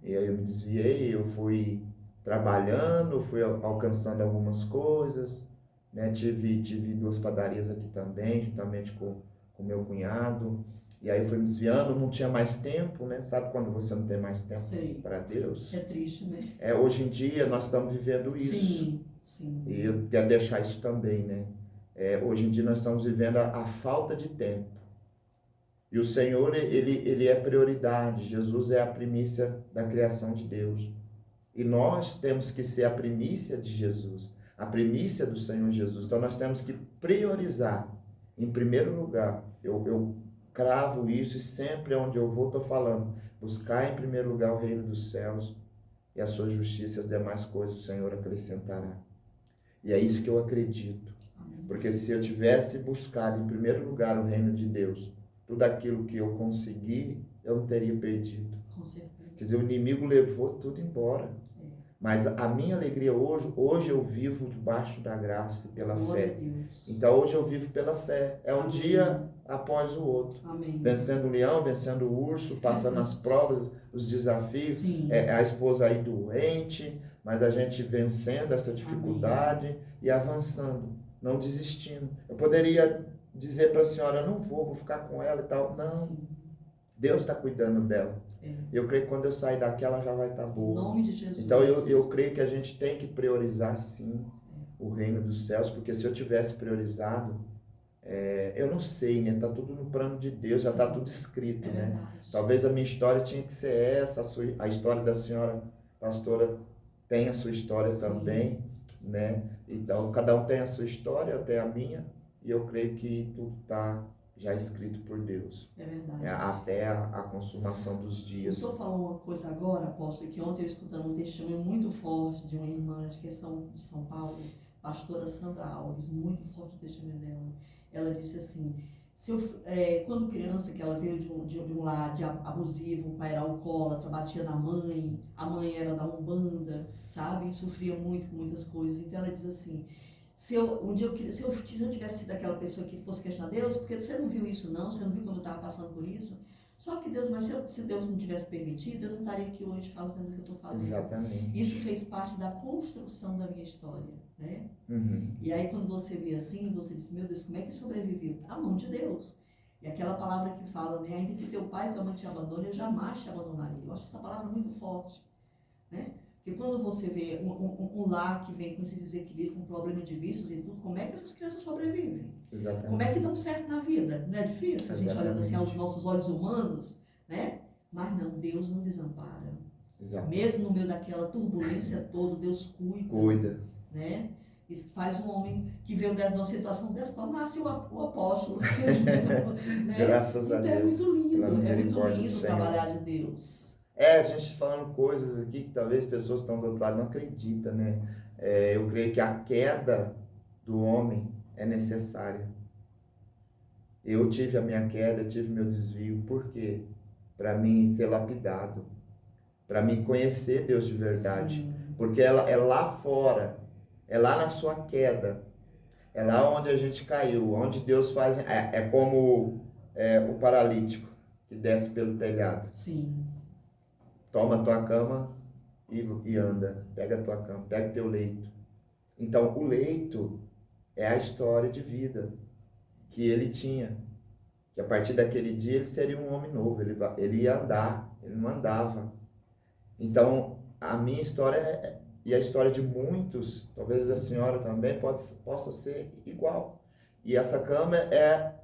E aí eu me desviei, eu fui trabalhando, fui alcançando algumas coisas, né? Tive 2 padarias aqui também, juntamente com meu cunhado. E aí fui me desviando, não tinha mais tempo, né? Sabe quando você não tem mais tempo para Deus? É triste, né? Hoje em dia nós estamos vivendo isso. Sim. E eu quero deixar isso também, né? Hoje em dia nós estamos vivendo a falta de tempo. E o Senhor, ele é prioridade. Jesus é a primícia da criação de Deus. E nós temos que ser a primícia de Jesus, a primícia do Senhor Jesus. Então nós temos que priorizar, em primeiro lugar. Eu cravo isso, e sempre onde eu vou estou falando, buscar em primeiro lugar o reino dos céus e a sua justiça e as demais coisas o Senhor acrescentará. E é isso que eu acredito. Porque se eu tivesse buscado em primeiro lugar o reino de Deus, tudo aquilo que eu consegui, eu não teria perdido. Com certeza. Quer dizer, o inimigo levou tudo embora. Mas a minha alegria hoje eu vivo debaixo da graça e pela fé. Então hoje eu vivo pela fé. É um dia após o outro. Amém. Vencendo o leão, vencendo o urso, passando as provas, os desafios. A esposa aí doente, mas a gente vencendo essa dificuldade e avançando, não desistindo. Eu poderia dizer para a senhora, eu não vou ficar com ela e tal. Não. Sim. Deus está cuidando dela. Eu creio que quando eu sair daqui, ela já vai estar boa. Em nome de Jesus. Então eu creio que a gente tem que priorizar sim o reino dos céus, porque se eu tivesse priorizado, eu não sei, né? Está tudo no plano de Deus, já está tudo escrito, né? Talvez a minha história tinha que ser essa, a história da senhora pastora tem a sua história também, né? Então cada um tem a sua história, até a minha, e eu creio que tudo está já escrito por Deus. É verdade. Até a consumação dos dias. O senhor falou uma coisa agora, apóstolo, que ontem eu escutando um testemunho muito forte de uma irmã de São Paulo, pastora Sandra Alves, muito forte o testemunho dela. Ela disse assim, quando criança, que ela veio de um lar abusivo, o pai era alcoólatra, batia na mãe, a mãe era da Umbanda, sabe? E sofria muito com muitas coisas. Então ela diz assim, se eu tivesse sido aquela pessoa que fosse questionar Deus, porque você não viu isso não, você não viu quando eu estava passando por isso? Só que Deus, mas se Deus não tivesse permitido, eu não estaria aqui hoje fazendo o que eu estou fazendo. Exatamente. Isso fez parte da construção da minha história, né? Uhum. E aí quando você vê assim, você diz, meu Deus, como é que sobreviveu? A mão de Deus. E aquela palavra que fala, né? Ainda que teu pai e tua mãe te abandone, eu jamais te abandonarei. Eu acho essa palavra muito forte, né? Porque quando você vê um lar que vem com esse desequilíbrio, com problema de vícios e tudo, como é que essas crianças sobrevivem? Exatamente. Como é que dão certo na vida? Não é difícil? A gente olhando assim aos nossos olhos humanos, né? Mas não, Deus não desampara. Exato. Mesmo no meio daquela turbulência toda, Deus cuida. Cuida. Né? E faz um homem que veio numa situação dessa, então nasce o apóstolo. Né? Graças a então Deus. é muito lindo, pela é muito misericórdia do lindo Senhor. trabalhar de Deus. A gente falando coisas aqui que talvez pessoas que estão do outro lado não acreditam, né? Eu creio que a queda do homem é necessária. Eu tive a minha queda, eu tive meu desvio. Por quê? Para mim ser lapidado. Para mim conhecer Deus de verdade. Sim. Porque ela é lá fora, é lá na sua queda, é lá onde a gente caiu, onde Deus faz. É como o paralítico que desce pelo telhado. Sim. Toma a tua cama e anda. Pega a tua cama, pega o teu leito. Então, o leito é a história de vida que ele tinha. Que a partir daquele dia ele seria um homem novo. Ele ia andar, ele não andava. Então, a minha história e a história de muitos, talvez da senhora também, possa ser igual. E essa cama é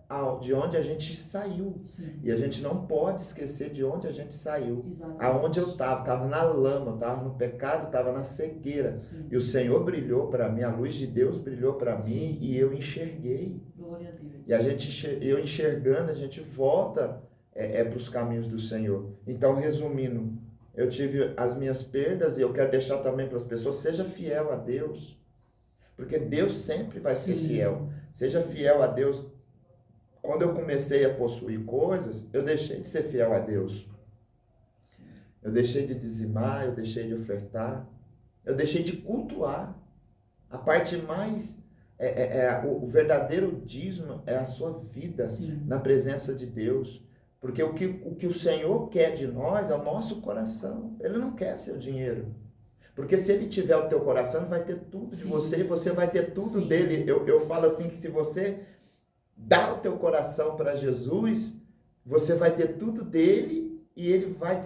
de onde a gente saiu. Sim. E a gente não pode esquecer de onde a gente saiu. Exatamente. Aonde eu estava na lama, estava no pecado, estava na cegueira. Sim. E o Senhor brilhou para mim, a luz de Deus brilhou para mim. Sim. E eu enxerguei. Glória a Deus. E eu enxergando, a gente volta para os caminhos do Senhor. Então, resumindo, eu tive as minhas perdas e eu quero deixar também para as pessoas, seja fiel a Deus. Porque Deus sempre vai ser fiel. Seja fiel a Deus. Quando eu comecei a possuir coisas, eu deixei de ser fiel a Deus. Sim. Eu deixei de dizimar, eu deixei de ofertar, eu deixei de cultuar. A parte mais, o verdadeiro dízimo é a sua vida. Sim. Na presença de Deus. Porque o que o Senhor quer de nós é o nosso coração. Ele não quer seu dinheiro. Porque se ele tiver o teu coração, ele vai ter tudo de você e você vai ter tudo dele. Eu falo assim que se você dá o teu coração para Jesus, você vai ter tudo dele e ele vai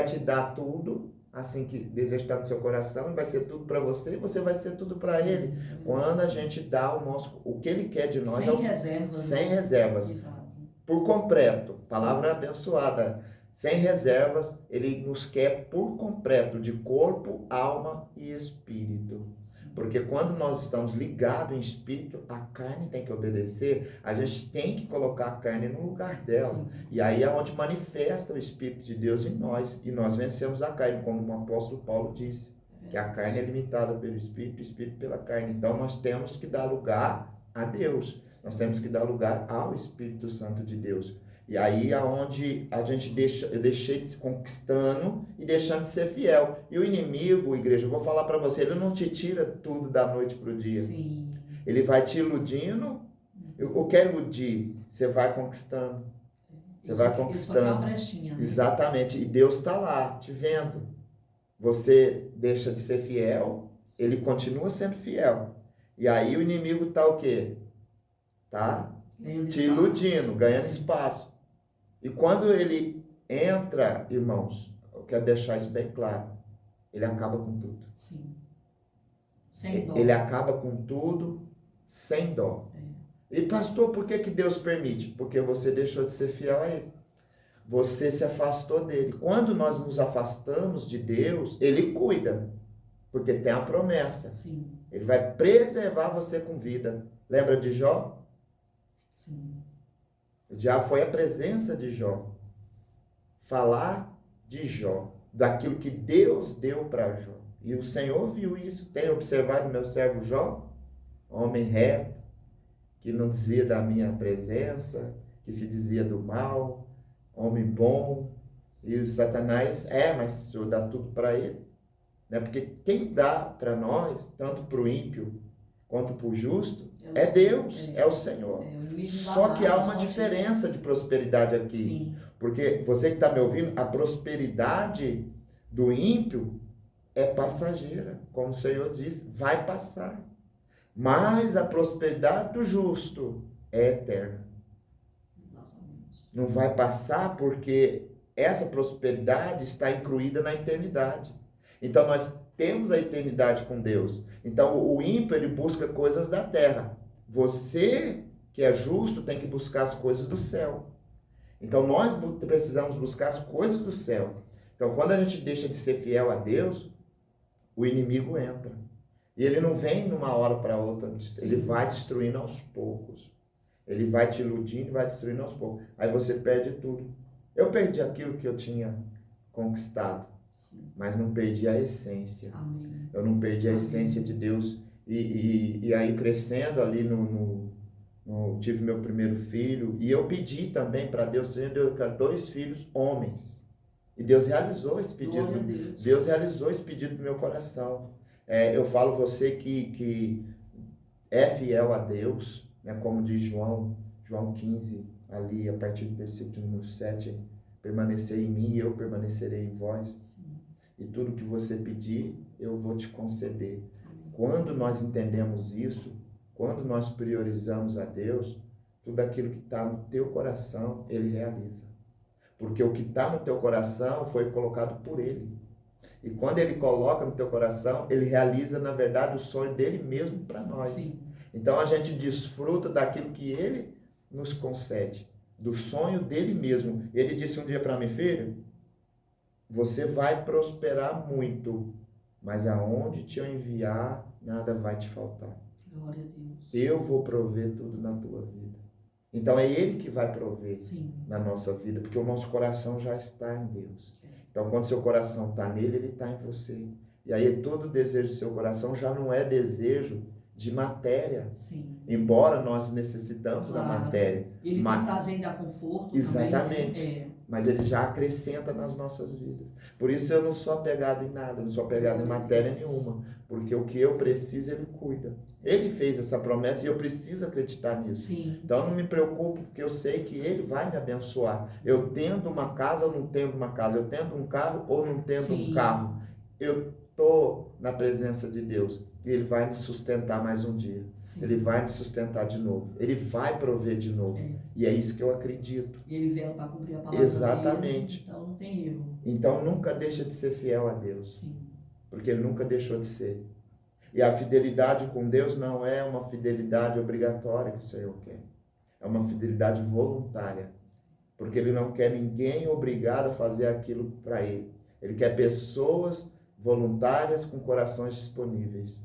te dar tudo, assim que deseja estar no seu coração, ele vai ser tudo para você e você vai ser tudo para ele. Quando a gente dá o que ele quer de nós, sem reservas. Sem reservas. Exato. Por completo. Palavra abençoada. Sem reservas, ele nos quer por completo, de corpo, alma e espírito. Porque quando nós estamos ligados em espírito, a carne tem que obedecer, a gente tem que colocar a carne no lugar dela. Sim. E aí é onde manifesta o Espírito de Deus em nós, e nós vencemos a carne, como o apóstolo Paulo disse, que a carne é limitada pelo Espírito, o Espírito pela carne. Então nós temos que dar lugar a Deus, nós temos que dar lugar ao Espírito Santo de Deus. E aí é onde eu deixei de se conquistando e deixando de ser fiel. E o inimigo, igreja, eu vou falar para você, ele não te tira tudo da noite para o dia. Sim. Ele vai te iludindo. O que é iludir? Você vai conquistando. Você vai conquistando. Isso é uma brechinha, né? Exatamente. E Deus está lá, te vendo. Você deixa de ser fiel, ele continua sendo fiel. E aí o inimigo está o quê? Tá te iludindo, ganhando espaço. E quando ele entra, irmãos, eu quero deixar isso bem claro, ele acaba com tudo. Sim. Sem dó. Ele acaba com tudo, sem dó. E pastor, por que Deus permite? Porque você deixou de ser fiel a ele. Você se afastou dele. Quando nós nos afastamos de Deus, ele cuida. Porque tem a promessa. Sim. Ele vai preservar você com vida. Lembra de Jó? Sim. O diabo foi a presença de Jó. Falar de Jó. Daquilo que Deus deu para Jó. E o Senhor viu isso. Tem observado meu servo Jó? Homem reto. Que não dizia da minha presença. Que se dizia do mal. Homem bom. E o Satanás, mas o Senhor dá tudo para ele. Né? Porque quem dá para nós, tanto para o ímpio quanto para o justo, é Deus, é o Senhor. Só que há uma diferença de prosperidade aqui. Sim. Porque você que está me ouvindo, a prosperidade do ímpio é passageira. Como o Senhor disse, vai passar. Mas a prosperidade do justo é eterna. Não vai passar porque essa prosperidade está incluída na eternidade. Então nós temos a eternidade com Deus. Então o ímpio, ele busca coisas da terra. Você que é justo tem que buscar as coisas do céu. Então nós precisamos buscar as coisas do céu. Então quando a gente deixa de ser fiel a Deus, o inimigo entra. E ele não vem numa hora para outra, ele vai destruindo aos poucos. Ele vai te iludindo e vai destruindo aos poucos. Aí você perde tudo. Eu perdi aquilo que eu tinha conquistado, mas não perdi a essência. Amém. Eu não perdi a essência de Deus. E aí crescendo ali tive meu primeiro filho, e eu pedi também para Deus, Senhor, eu quero 2 filhos homens. E Deus realizou esse pedido. Deus realizou esse pedido do meu coração. Eu falo você que é fiel a Deus, né, como diz João 15, ali a partir do versículo número 7, permanecer em mim e eu permanecerei em vós. Sim. E tudo que você pedir, eu vou te conceder. Quando nós entendemos isso, quando nós priorizamos a Deus, tudo aquilo que está no teu coração, Ele realiza. Porque o que está no teu coração foi colocado por Ele. E quando Ele coloca no teu coração, Ele realiza, na verdade, o sonho dEle mesmo para nós. Sim. Então a gente desfruta daquilo que Ele nos concede, do sonho dEle mesmo. Ele disse um dia para mim, filho, você vai prosperar muito, mas aonde te eu enviar, nada vai te faltar. Glória a Deus. Eu vou prover tudo na tua vida. Então é Ele que vai prover na nossa vida, porque o nosso coração já está em Deus. Então quando seu coração está nele, Ele está em você. E aí todo desejo do seu coração já não é desejo de matéria. Sim. Embora nós necessitamos da matéria. Ele tem prazer em dar conforto. Exatamente. Também, né? Mas Ele já acrescenta nas nossas vidas. Por isso eu não sou apegado em nada, não sou apegado em matéria nenhuma. Porque o que eu preciso, Ele cuida. Ele fez essa promessa e eu preciso acreditar nisso. Sim. Então eu não me preocupo, porque eu sei que Ele vai me abençoar. Eu tendo uma casa ou não tendo uma casa, eu tendo um carro ou não tendo um carro, eu estou na presença de Deus. E Ele vai me sustentar mais um dia. Sim. Ele vai me sustentar de novo. Ele vai prover de novo. E é isso que eu acredito. E Ele vela para cumprir a palavra. Exatamente. Dele, então não tem erro. Então nunca deixa de ser fiel a Deus. Sim. Porque Ele nunca deixou de ser. E a fidelidade com Deus não é uma fidelidade obrigatória que o Senhor quer. É uma fidelidade voluntária. Porque Ele não quer ninguém obrigado a fazer aquilo para Ele. Ele quer pessoas voluntárias com corações disponíveis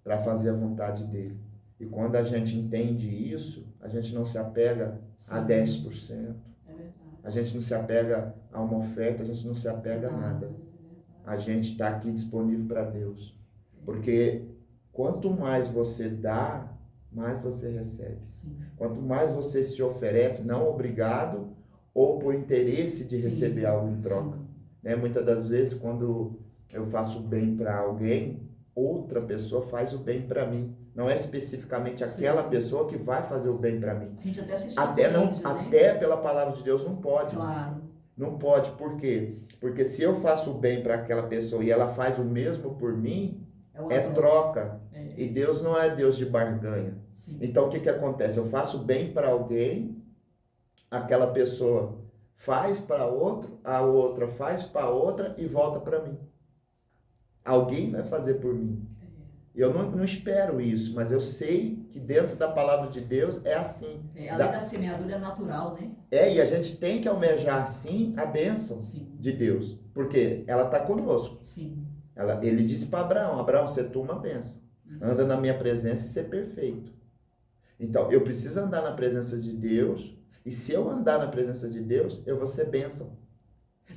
para fazer a vontade dEle. E quando a gente entende isso, a gente não se apega a 10%. É verdade. A gente não se apega a uma oferta, a gente não se apega a nada. A gente está aqui disponível para Deus. Porque quanto mais você dá, mais você recebe. Sim. Quanto mais você se oferece, não obrigado ou por interesse de receber algo em troca. Né? Muitas das vezes, quando eu faço bem para alguém, outra pessoa faz o bem para mim. Não é especificamente aquela pessoa que vai fazer o bem para mim. A gente até se até pela palavra de Deus não pode. Claro. Não pode, por quê? Porque se eu faço o bem para aquela pessoa e ela faz o mesmo por mim, é troca. E Deus não é Deus de barganha. Sim. Então o que acontece? Eu faço bem para alguém, aquela pessoa faz para outro, a outra faz para outra e volta para mim. Alguém vai fazer por mim. Eu não espero isso, mas eu sei que dentro da palavra de Deus é assim. A lei da semeadura é natural, né? E a gente tem que almejar, sim, a bênção de Deus. Porque ela está conosco. Sim. Ele disse para Abraão, Abraão, você tu uma bênção. Anda na minha presença e ser perfeito. Então, eu preciso andar na presença de Deus. E se eu andar na presença de Deus, eu vou ser bênção.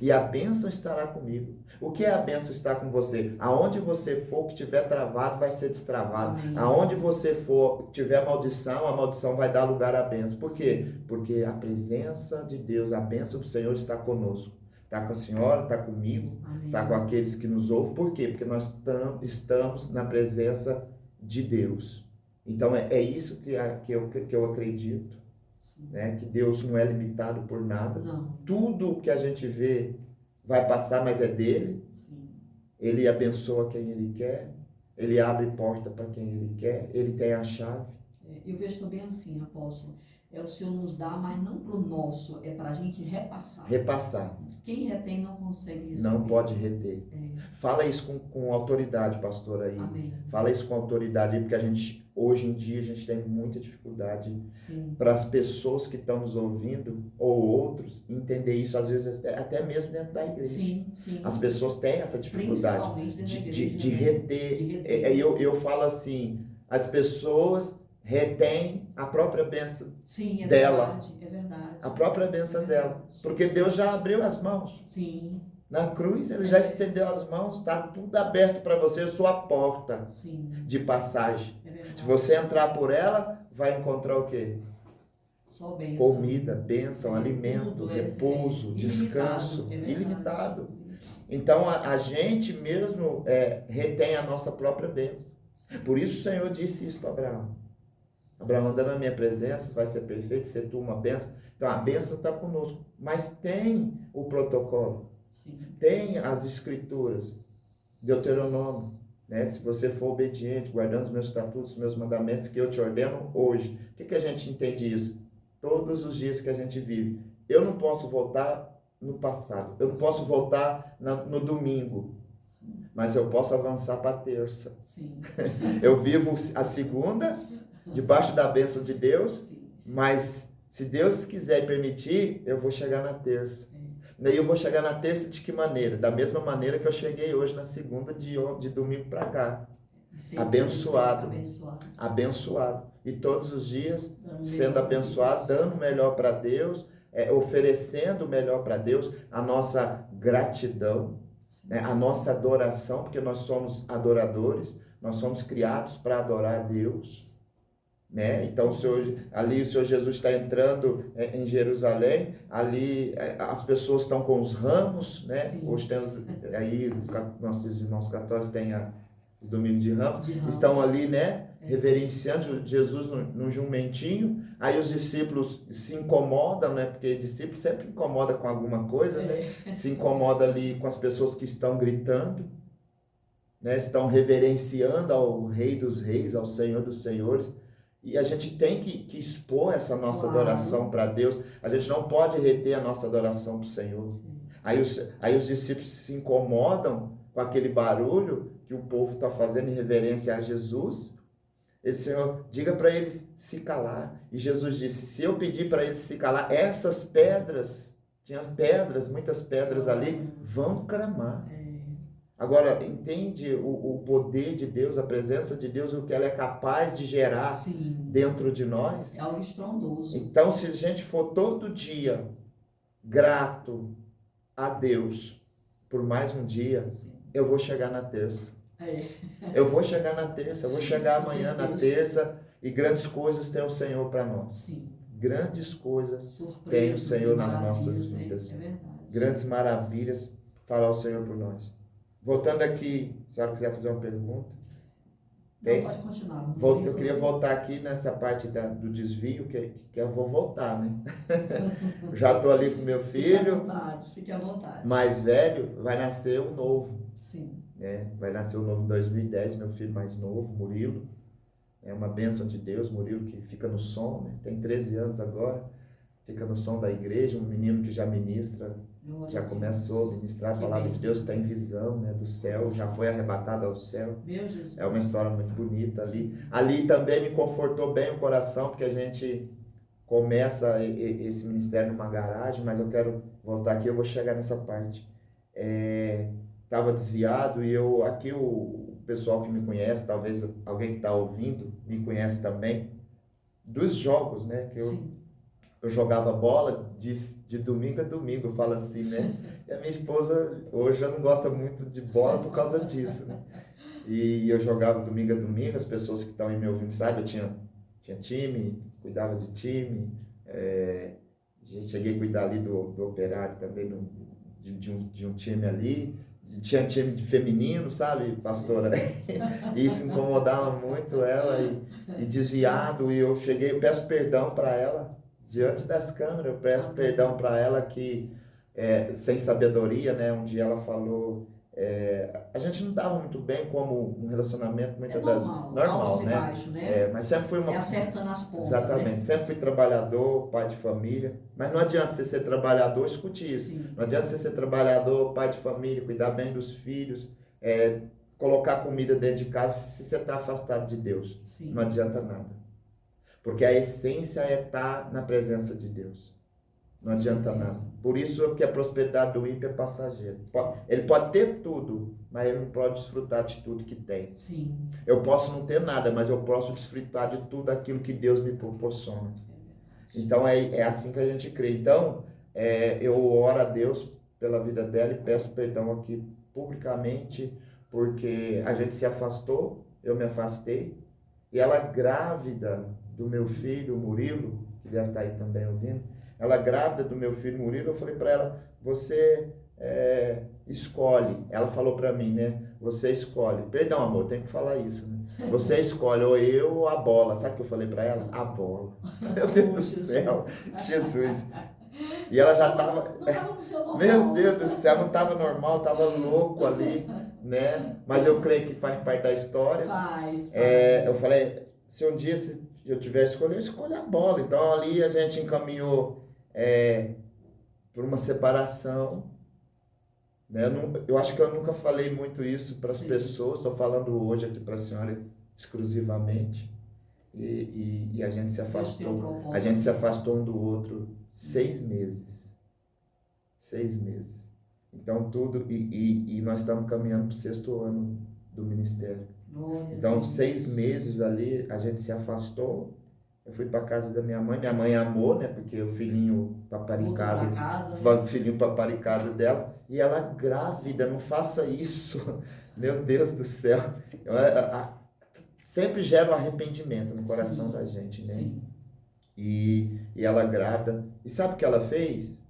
E a bênção estará comigo. O que é a bênção estar com você? Aonde você for, que tiver travado, vai ser destravado. Amém. Aonde você for, tiver maldição, a maldição vai dar lugar à bênção. Por quê? Porque a presença de Deus, a bênção do Senhor está conosco. Está com a senhora, está comigo, está com aqueles que nos ouvem. Por quê? Porque nós estamos na presença de Deus. Então é isso que eu acredito. Né? Que Deus não é limitado por nada. Não. Tudo que a gente vê vai passar, mas é dele. Sim. Ele abençoa quem ele quer. Ele abre porta para quem ele quer. Ele tem a chave. Eu vejo também assim, apóstolo. o Senhor nos dá, mas não para o nosso, é para a gente repassar. Repassar. Quem retém não consegue receber. Não pode reter. É. Fala isso com autoridade, pastor, aí. Amém. Fala isso com autoridade aí, porque a gente, hoje em dia, a gente tem muita dificuldade Sim. para as pessoas que estão nos ouvindo, ou outros, entender isso, às vezes, até mesmo dentro da igreja. Sim, sim. As pessoas têm essa dificuldade Principalmente dentro da de igreja, né? reter. De reter. Eu falo assim, as pessoas retêm a própria bênção Sim, é dela. verdade, é verdade. A própria bênção É dela. verdade. Porque Deus já abriu as mãos. Sim, Na cruz, Ele já estendeu as mãos, está tudo aberto para você, eu sou a porta sim, de passagem. é verdade. Se você entrar por ela, vai encontrar o quê? Só bênção. Comida, bênção, É, alimento, tudo, repouso, ilimitado, descanso, é verdade. ilimitado. Então, a gente mesmo retém a nossa própria bênção. Por isso o Senhor disse isso para Abraão. Abraão, andando na minha presença, vai ser perfeito, ser tu uma bênção. Então, a bênção está conosco. Mas tem o protocolo. Sim. Tem as escrituras. Deuteronômio. Né? Se você for obediente, guardando os meus estatutos, os meus mandamentos que eu te ordeno hoje. O que a gente entende isso? Todos os dias que a gente vive. Eu não posso voltar no passado. Eu não posso voltar no domingo. Mas eu posso avançar para a terça. Sim. Eu vivo a segunda, debaixo da bênção de Deus, Sim. mas se Deus quiser e permitir, eu vou chegar na terça. Daí eu vou chegar na terça de que maneira? Da mesma maneira que eu cheguei hoje na segunda, de domingo para cá. Abençoado. Abençoado. E todos os dias sendo abençoado, dando o melhor para Deus, oferecendo o melhor para Deus, a nossa gratidão, né? A nossa adoração, porque nós somos adoradores, nós somos criados para adorar a Deus. Né? Então o Senhor Jesus está entrando em Jerusalém, ali as pessoas estão com os ramos, né? Sim. Hoje temos aí, nossos irmãos católicos têm o domingo de ramos, estão ali, né? Reverenciando Jesus no jumentinho. Aí os discípulos se incomodam, né? Porque discípulo sempre incomoda com alguma coisa, né? Se incomoda ali com as pessoas que estão gritando, né? Estão reverenciando ao Rei dos Reis, ao Senhor dos Senhores. E a gente tem que expor essa nossa adoração para Deus. A gente não pode reter a nossa adoração para o Senhor. Aí os discípulos se incomodam com aquele barulho que o povo está fazendo em reverência a Jesus. Ele, Senhor, diga para eles se calar. E Jesus disse, se eu pedir para eles se calar, essas pedras, tinha pedras, muitas pedras ali, vão clamar. Agora, entende o poder de Deus, a presença de Deus, o que ela é capaz de gerar Sim. dentro de nós? É algo estrondoso. Então, se a gente for todo dia grato a Deus por mais um dia, sim, eu vou chegar na terça. Eu vou chegar na terça, eu vou chegar amanhã na terça e grandes coisas tem o Senhor para nós. Sim. Grandes coisas tem o Senhor nas nossas vidas. É verdade. Grandes maravilhas fará o Senhor por nós. Voltando aqui, se a senhora quiser fazer uma pergunta. Não, pode continuar. Eu queria voltar aqui nessa parte do desvio, que eu vou voltar, né? Já estou ali com meu filho. Fique à vontade. Mais velho, vai nascer o novo. Sim. Né? Vai nascer o novo em 2010, meu filho mais novo, Murilo. É uma bênção de Deus, Murilo que fica no som, né? Tem 13 anos agora, fica no som da igreja, um menino que já ministra. Já começou a ministrar a palavra de Deus, tem visão, né, do céu, já foi arrebatado ao céu. Meu Jesus. É uma história muito bonita ali. Ali também me confortou bem o coração, porque a gente começa esse ministério numa garagem, mas eu quero voltar aqui, eu vou chegar nessa parte. Estava desviado e aqui o pessoal que me conhece, talvez alguém que está ouvindo, me conhece também, dos jogos, né, que eu jogava bola de domingo a domingo, eu falo assim, né? E a minha esposa hoje já não gosta muito de bola por causa disso, né? E eu jogava domingo a domingo, as pessoas que estão aí me ouvindo sabem, eu tinha time, cuidava de time, cheguei a cuidar ali do Operário também, de um time ali, tinha time de feminino, sabe, pastora? E isso incomodava muito ela, e desviado, e eu peço perdão para ela, diante das câmeras, eu peço perdão para ela que, sem sabedoria, né, um dia ela falou a gente não estava muito bem como um relacionamento, muitas É das normal, altos e né? baixos, né? Mas sempre foi uma. É acertando as pontas, Exatamente, né? sempre fui trabalhador, pai de família, mas não adianta você ser trabalhador, escute isso, Sim, não adianta você ser trabalhador, pai de família, cuidar bem dos filhos, colocar comida dentro de casa se você está afastado de Deus, sim. não adianta nada, porque a essência é estar na presença de Deus. Não adianta nada. Por isso que a prosperidade do ímpio é passageira. Ele pode ter tudo, mas ele não pode desfrutar de tudo que tem. Sim. Eu posso não ter nada, mas eu posso desfrutar de tudo aquilo que Deus me proporciona. Então é assim que a gente crê. Então eu oro a Deus pela vida dela e peço perdão aqui publicamente, porque a gente se afastou, eu me afastei, e ela grávida do meu filho Murilo, que deve estar aí também ouvindo, ela grávida do meu filho Murilo, eu falei para ela, você escolhe. Ela falou para mim, né? Você escolhe. Perdão, amor, tem que falar isso, né? Você escolhe ou eu ou a bola. Sabe o que eu falei para ela? A bola. Meu Deus do céu. Jesus. E ela já estava... Não estava no seu normal. Meu Deus do céu, não estava normal, estava louco ali, né? Mas eu creio que faz parte da história. Faz. Eu falei, se um dia eu tiver escolhido, eu escolho a bola. Então ali a gente encaminhou por uma separação, né? Eu acho que eu nunca falei muito isso para as pessoas, estou falando hoje aqui para a senhora exclusivamente, e a gente se afastou, um do outro 6 meses, 6 meses, então tudo, e nós estamos caminhando para o 6º ano do ministério, então 6 meses ali a gente se afastou. Eu fui para casa da minha mãe amou, né? Porque o filhinho paparicado, né? filhinho paparicado dela, e ela grávida, não faça isso, meu Deus do céu. Sempre gera um arrependimento no coração da gente, né? Sim. E ela grávida, e sabe o que ela fez?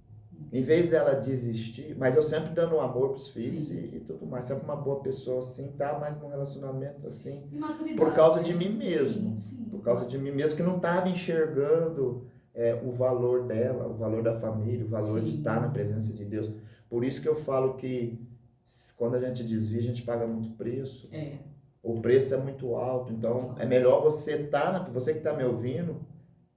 Em vez dela desistir, mas eu sempre dando amor para os filhos e tudo mais, sempre uma boa pessoa assim, tá, mas num relacionamento assim, por causa de mim mesmo, por causa de mim mesmo, que não estava enxergando o valor dela, o valor da família, o valor de estar na presença de Deus. Por isso que eu falo que quando a gente desvia, a gente paga muito preço. O preço é muito alto, então é melhor você você que está me ouvindo,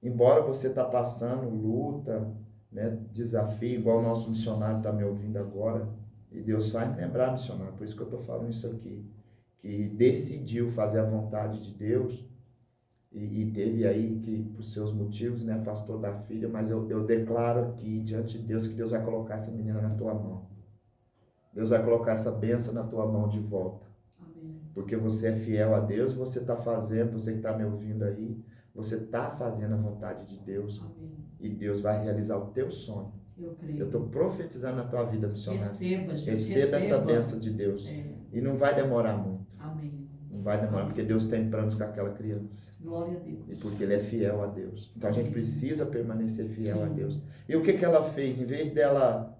embora você está passando luta, né, desafio, igual o nosso missionário está me ouvindo agora, e Deus faz me lembrar, missionário, por isso que eu estou falando isso aqui, que decidiu fazer a vontade de Deus, e teve aí que, por seus motivos, né, afastou da filha, mas eu declaro aqui, diante de Deus, que Deus vai colocar essa menina na tua mão. Deus vai colocar essa bênção na tua mão de volta. Amém. Porque você é fiel a Deus, você está fazendo, você que está me ouvindo aí, você está fazendo a vontade de Deus. Amém. E Deus vai realizar o teu sonho. Eu creio. Eu estou profetizando na tua vida, missionário. Receba, gente. Receba essa bênção de Deus. E não vai demorar muito. Amém. Não vai demorar, porque Deus tem planos com aquela criança. Glória a Deus. E porque Ele é fiel a Deus. Então a gente precisa permanecer fiel a Deus. E o que ela fez? Em vez dela,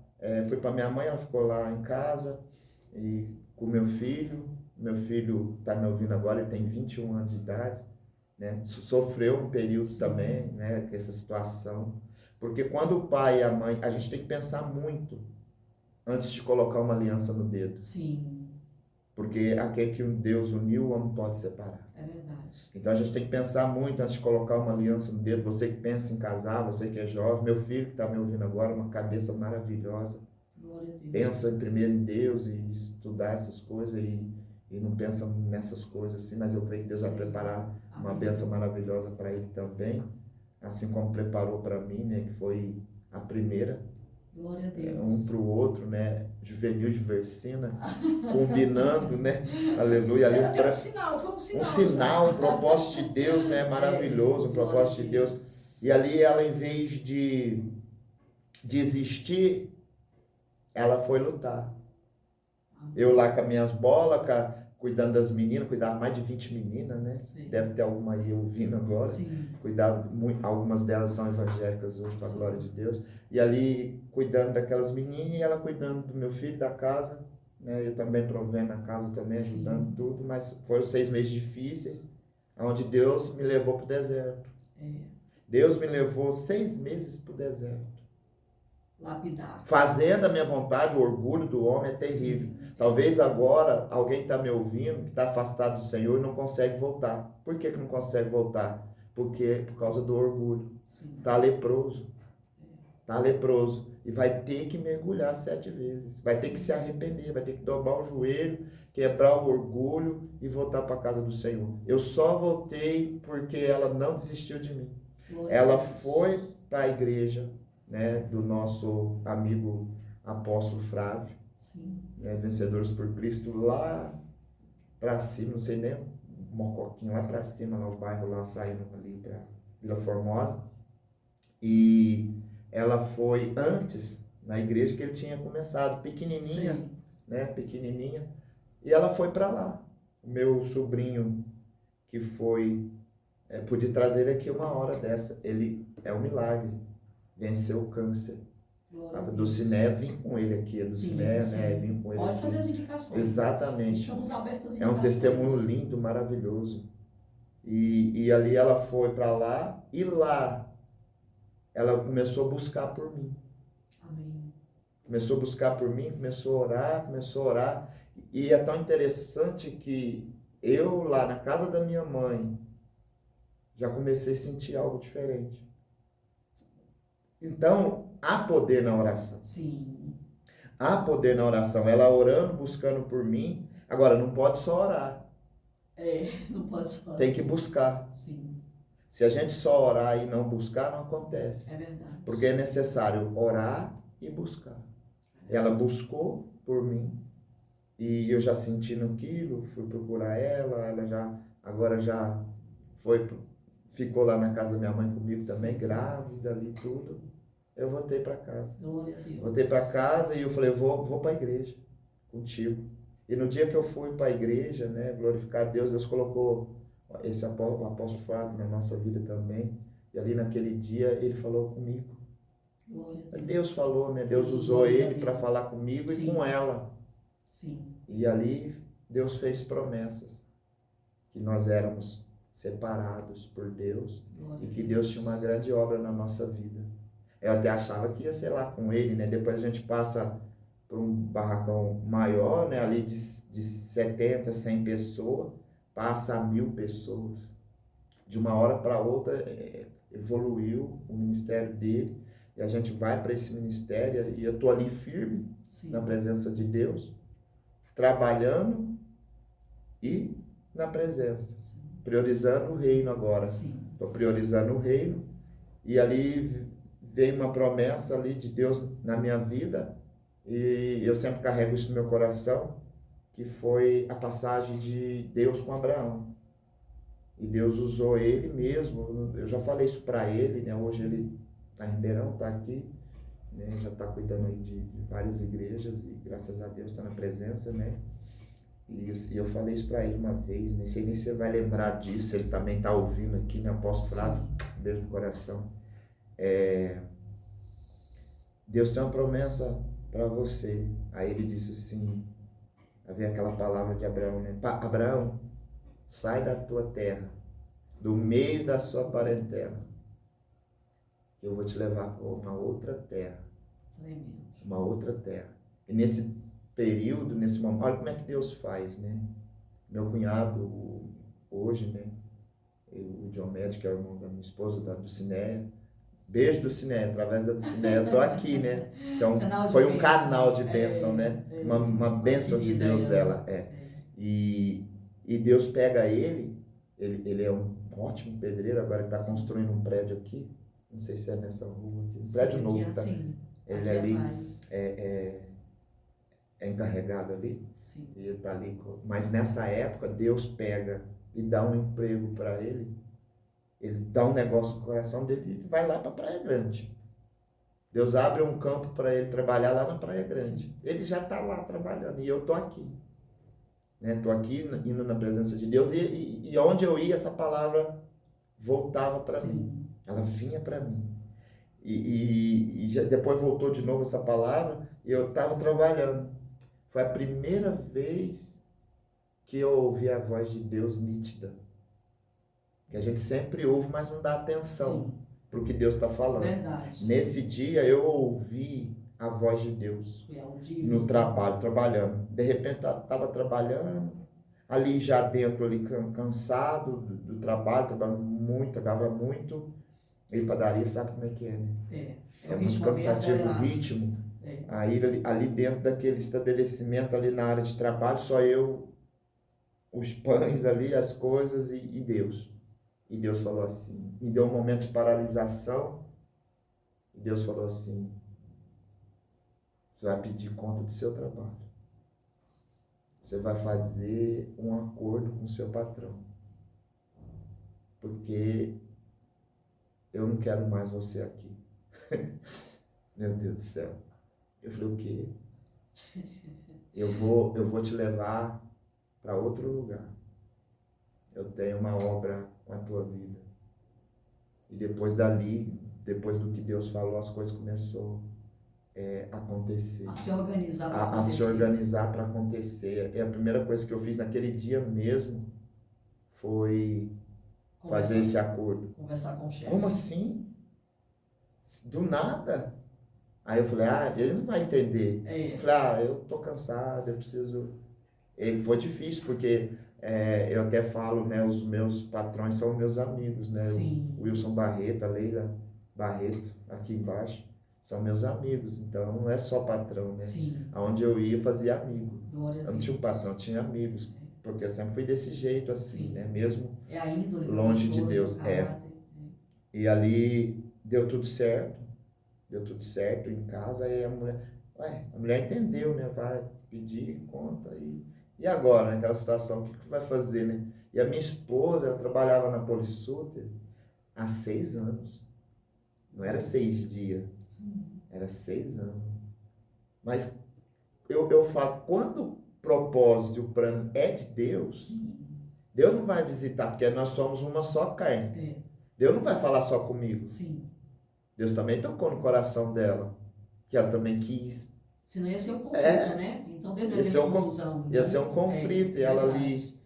foi para minha mãe, ela ficou lá em casa e com meu filho. Meu filho está me ouvindo agora, ele tem 21 anos de idade. Né? Sofreu um período também, né, com essa situação, porque quando o pai e a mãe, a gente tem que pensar muito antes de colocar uma aliança no dedo. Sim. Porque aquele que Deus uniu, o homem pode separar. É verdade. Então a gente tem que pensar muito antes de colocar uma aliança no dedo. Você que pensa em casar, você que é jovem, meu filho que está me ouvindo agora, uma cabeça maravilhosa. Glória a Deus. Pensa primeiro em Deus e estudar essas coisas e não pensa nessas coisas assim, mas eu creio que Deus vai preparar uma bênção maravilhosa para ele também, assim como preparou para mim, né, que foi a primeira. Glória a Deus. Um para o outro, né, juvenil de Versina, combinando, né, aleluia. Ali foi um sinal. Um sinal, um propósito de Deus, né, maravilhoso, um propósito de Deus. E ali ela, em vez de desistir, ela foi lutar. Eu lá com as minhas bolas, cuidando das meninas, cuidava mais de 20 meninas, né? Sim. Deve ter alguma aí ouvindo agora. Sim. Cuidava muito, algumas delas são evangélicas hoje, para a glória de Deus. E ali cuidando daquelas meninas e ela cuidando do meu filho, da casa, né? Eu também provendo a casa também, ajudando. Sim. Tudo, mas foram 6 meses difíceis, onde Deus me levou para o deserto. Deus me levou 6 meses para o deserto. Lapidar. Fazendo a minha vontade, o orgulho do homem é terrível. Sim. Talvez agora alguém está me ouvindo que está afastado do Senhor e não consegue voltar. Por que não consegue voltar? Porque por causa do orgulho. Está leproso. Está leproso. E vai ter que mergulhar 7 vezes. Vai ter que se arrepender, vai ter que dobrar o joelho, quebrar o orgulho e voltar para a casa do Senhor. Eu só voltei porque ela não desistiu de mim. Ela foi para a igreja, né, do nosso amigo apóstolo Flávio, né, Vencedores por Cristo, lá para cima, não sei nem, Mocoquinho, lá para cima, no bairro lá, saindo ali para Vila Formosa. E ela foi antes na igreja que ele tinha começado, pequenininha, sim, né, pequenininha, e ela foi para lá. O meu sobrinho, que foi, pude trazer ele aqui uma hora dessa, ele é um milagre, venceu o câncer. Do Ciné, vim com ele aqui, do Ciné, né, vim com ele. Pode aqui. fazer as indicações. Exatamente. Estamos abertos às indicações. É um testemunho lindo, maravilhoso. E ali ela foi para lá, e lá ela começou a buscar por mim. Amém. Começou a buscar por mim, começou a orar. E é tão interessante que eu lá na casa da minha mãe já comecei a sentir algo diferente. Então, há poder na oração. Sim. Há poder na oração. Ela orando, buscando por mim. Agora, não pode só orar. Não pode só orar. Tem que buscar. Sim. Se a gente só orar e não buscar, não acontece. É verdade. Porque é necessário orar e buscar. Ela buscou por mim. E eu já sentindo aquilo, fui procurar ela. Ela agora já ficou lá na casa da minha mãe comigo também, grávida ali tudo. Eu voltei para casa. Glória a Deus. Voltei para casa e eu falei, vou para a igreja contigo. E no dia que eu fui para a igreja, né, glorificar a Deus, Deus colocou o apóstolo Flávio na nossa vida também. E ali naquele dia ele falou comigo. Glória a Deus. Deus falou, né? Deus usou ele para falar comigo, sim, e com ela. Sim. E ali Deus fez promessas que nós éramos separados por Deus, e que Deus tinha uma grande obra na nossa vida. Eu até achava que ia ser lá com ele, né? Depois a gente passa por um barracão maior, né? Ali de 70, 100 pessoas, passa a 1000 pessoas. De uma hora para outra evoluiu o ministério dele, e a gente vai para esse ministério, e eu estou ali firme, sim, na presença de Deus, trabalhando e na presença. Sim. Priorizando o reino agora. Estou priorizando o reino. E ali veio uma promessa ali de Deus na minha vida. E eu sempre carrego isso no meu coração. Que foi a passagem de Deus com Abraão. E Deus usou ele mesmo. Eu já falei isso para ele, né? Hoje ele está em Ribeirão, está aqui. Né? Já está cuidando aí de várias igrejas. E graças a Deus está na presença, né? E eu falei isso para ele uma vez, nem sei nem se ele vai lembrar disso, ele também está ouvindo aqui, né? Apóstolo Flávio, beijo no coração. Deus tem uma promessa para você. Aí ele disse assim, havia aquela palavra de Abraão, né? Abraão, sai da tua terra, do meio da sua parentela, que eu vou te levar para uma outra terra. Uma outra terra. E nesse período, nesse momento, olha como é que Deus faz, né? Meu cunhado, hoje, né? O John Med, que é o irmão da minha esposa, do Ciné. Beijo do Ciné, através da do Ciné, eu tô aqui, né? Então, foi um canal de bênção, né? Uma bênção de Deus, ela. E Deus pega ele é um ótimo pedreiro, agora ele está construindo um prédio aqui, não sei se é nessa rua aqui, um prédio novo, tá? Ele ali é encarregado ali, sim, e ele tá ali, mas nessa época Deus pega e dá um emprego para ele dá um negócio no coração dele e vai lá para Praia Grande. Deus abre um campo para ele trabalhar lá na Praia Grande. Sim. Ele já está lá trabalhando e eu tô aqui, né? Tô aqui indo na presença de Deus e onde eu ia essa palavra voltava para mim, ela vinha para mim. E depois voltou de novo essa palavra e eu estava trabalhando. Foi a primeira vez que eu ouvi a voz de Deus nítida. Que a gente sempre ouve, mas não dá atenção. Sim. para o que Deus está falando. Verdade. Nesse dia eu ouvi a voz de Deus Foi audível. no trabalho, trabalhando. De repente estava trabalhando, ali já dentro, ali cansado do trabalho, trabalhando muito, trabalhava muito. E padaria sabe como é que é, né? É É um muito ritmo bem cansativo o acelerado. ritmo. É. Aí ali dentro daquele estabelecimento, ali na área de trabalho, só eu, os pães ali, as coisas e Deus. E Deus falou assim, me deu um momento de paralisação, e Deus falou assim, você vai pedir conta do seu trabalho. Você vai fazer um acordo com o seu patrão. Porque eu não quero mais você aqui. Meu Deus do céu. Eu falei, o quê? Eu vou te levar para outro lugar. Eu tenho uma obra com a tua vida. E depois dali, depois do que Deus falou, as coisas começaram a acontecer. A se organizar para A acontecer. se organizar para acontecer. E a primeira coisa que eu fiz naquele dia mesmo foi fazer esse acordo. Conversar com o chefe. Como assim? Do nada? Aí eu falei, ele não vai entender. Eu falei, eu tô cansado, eu preciso... Ele foi difícil, porque eu até falo, né, os meus patrões são meus amigos, né? Sim. O Wilson Barreto, a Leila Barreto, aqui embaixo, são meus amigos. Então, não é só patrão, né? Sim. Aonde eu ia, fazia amigo. Glória a Deus. Eu não tinha um patrão, eu tinha amigos. Porque eu sempre fui desse jeito, assim, Sim. né? Mesmo a índole, longe de Deus. E ali deu tudo certo. Deu tudo certo em casa. Aí a mulher entendeu, né? Vai pedir conta. E agora, naquela situação, o que vai fazer, né? E a minha esposa, ela trabalhava na Polissuter há 6 anos. Não era 6 dias. Era 6 anos. Mas eu falo, quando o propósito e o plano é de Deus, Deus não vai visitar, porque nós somos uma só carne. Deus não vai falar só comigo. Sim. Deus também tocou no coração dela, que ela também quis. Senão ia ser um conflito, né? Então Deus deu essa confusão. Ia ser um conflito. E ela ali,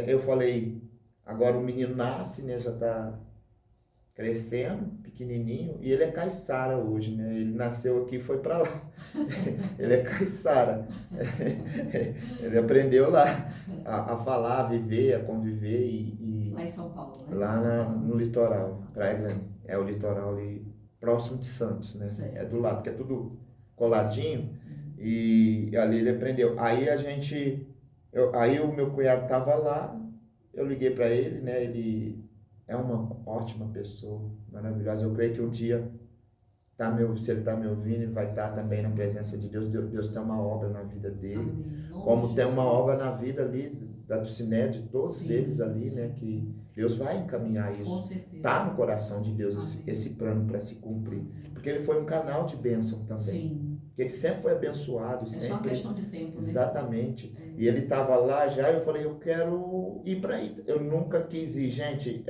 eu falei, agora o menino nasce, né? Já está crescendo, pequenininho, e ele é caiçara hoje, né? Ele nasceu aqui e foi para lá. Ele é caiçara. Ele aprendeu lá a falar, a viver, a conviver lá em São Paulo, né? Lá no litoral, Praia Grande. É o litoral ali, próximo de Santos, né? Certo. É do lado, porque é tudo coladinho. E ali ele aprendeu. Aí aí o meu cunhado estava lá, eu liguei para ele, né? Ele é uma ótima pessoa, maravilhosa. Eu creio que um dia, se ele está me ouvindo, ele vai estar também na presença de Deus. Deus tem uma obra na vida dele. Amém. Como tem uma obra na vida ali, da Duciné, de todos Sim, eles ali, sim. né? Que Deus vai encaminhar isso. Com certeza. Está no coração de Deus esse plano para se cumprir. Porque ele foi um canal de bênção também. Sim. Ele sempre foi abençoado. É só uma questão de tempo, né? Exatamente. E ele estava lá já, eu falei, eu quero ir para aí. Eu nunca quis ir. Gente,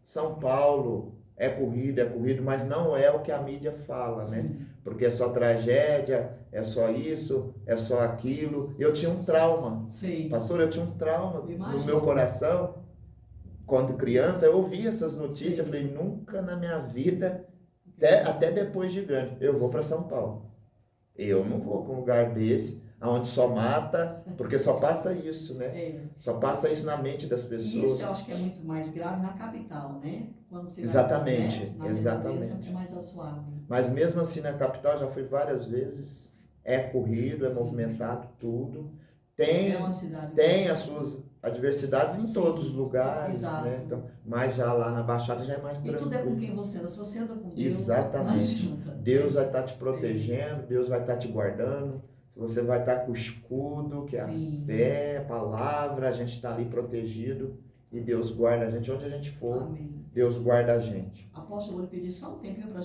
São Paulo é corrido, mas não é o que a mídia fala, Sim. né? Porque é só tragédia, é só isso, é só aquilo. Eu tinha um trauma. Sim. Pastor, eu tinha um trauma no meu coração. Quando criança, eu ouvi essas notícias, eu falei, nunca na minha vida, até depois de grande, eu vou para São Paulo. Eu não vou para um lugar desse, onde só mata, porque só passa isso, né? Só passa isso na mente das pessoas. Isso eu acho que é muito mais grave na capital, né? Quando você exatamente, vai, né? exatamente. É mais suave. Mas mesmo assim na capital, já fui várias vezes, é corrido, é movimentado, tudo. Tem as suas adversidades em todos os lugares, né? Então, mas já lá na Baixada já é mais tranquilo. E tudo é com quem você anda. Se você anda com Deus, exatamente. Deus vai estar te protegendo, Deus vai estar te guardando. Você vai estar com o escudo, que é a fé, a palavra, a gente está ali protegido e Deus guarda a gente onde a gente for. Amém. Deus guarda a gente. Apóstolo, eu vou lhe pedir só um tempinho para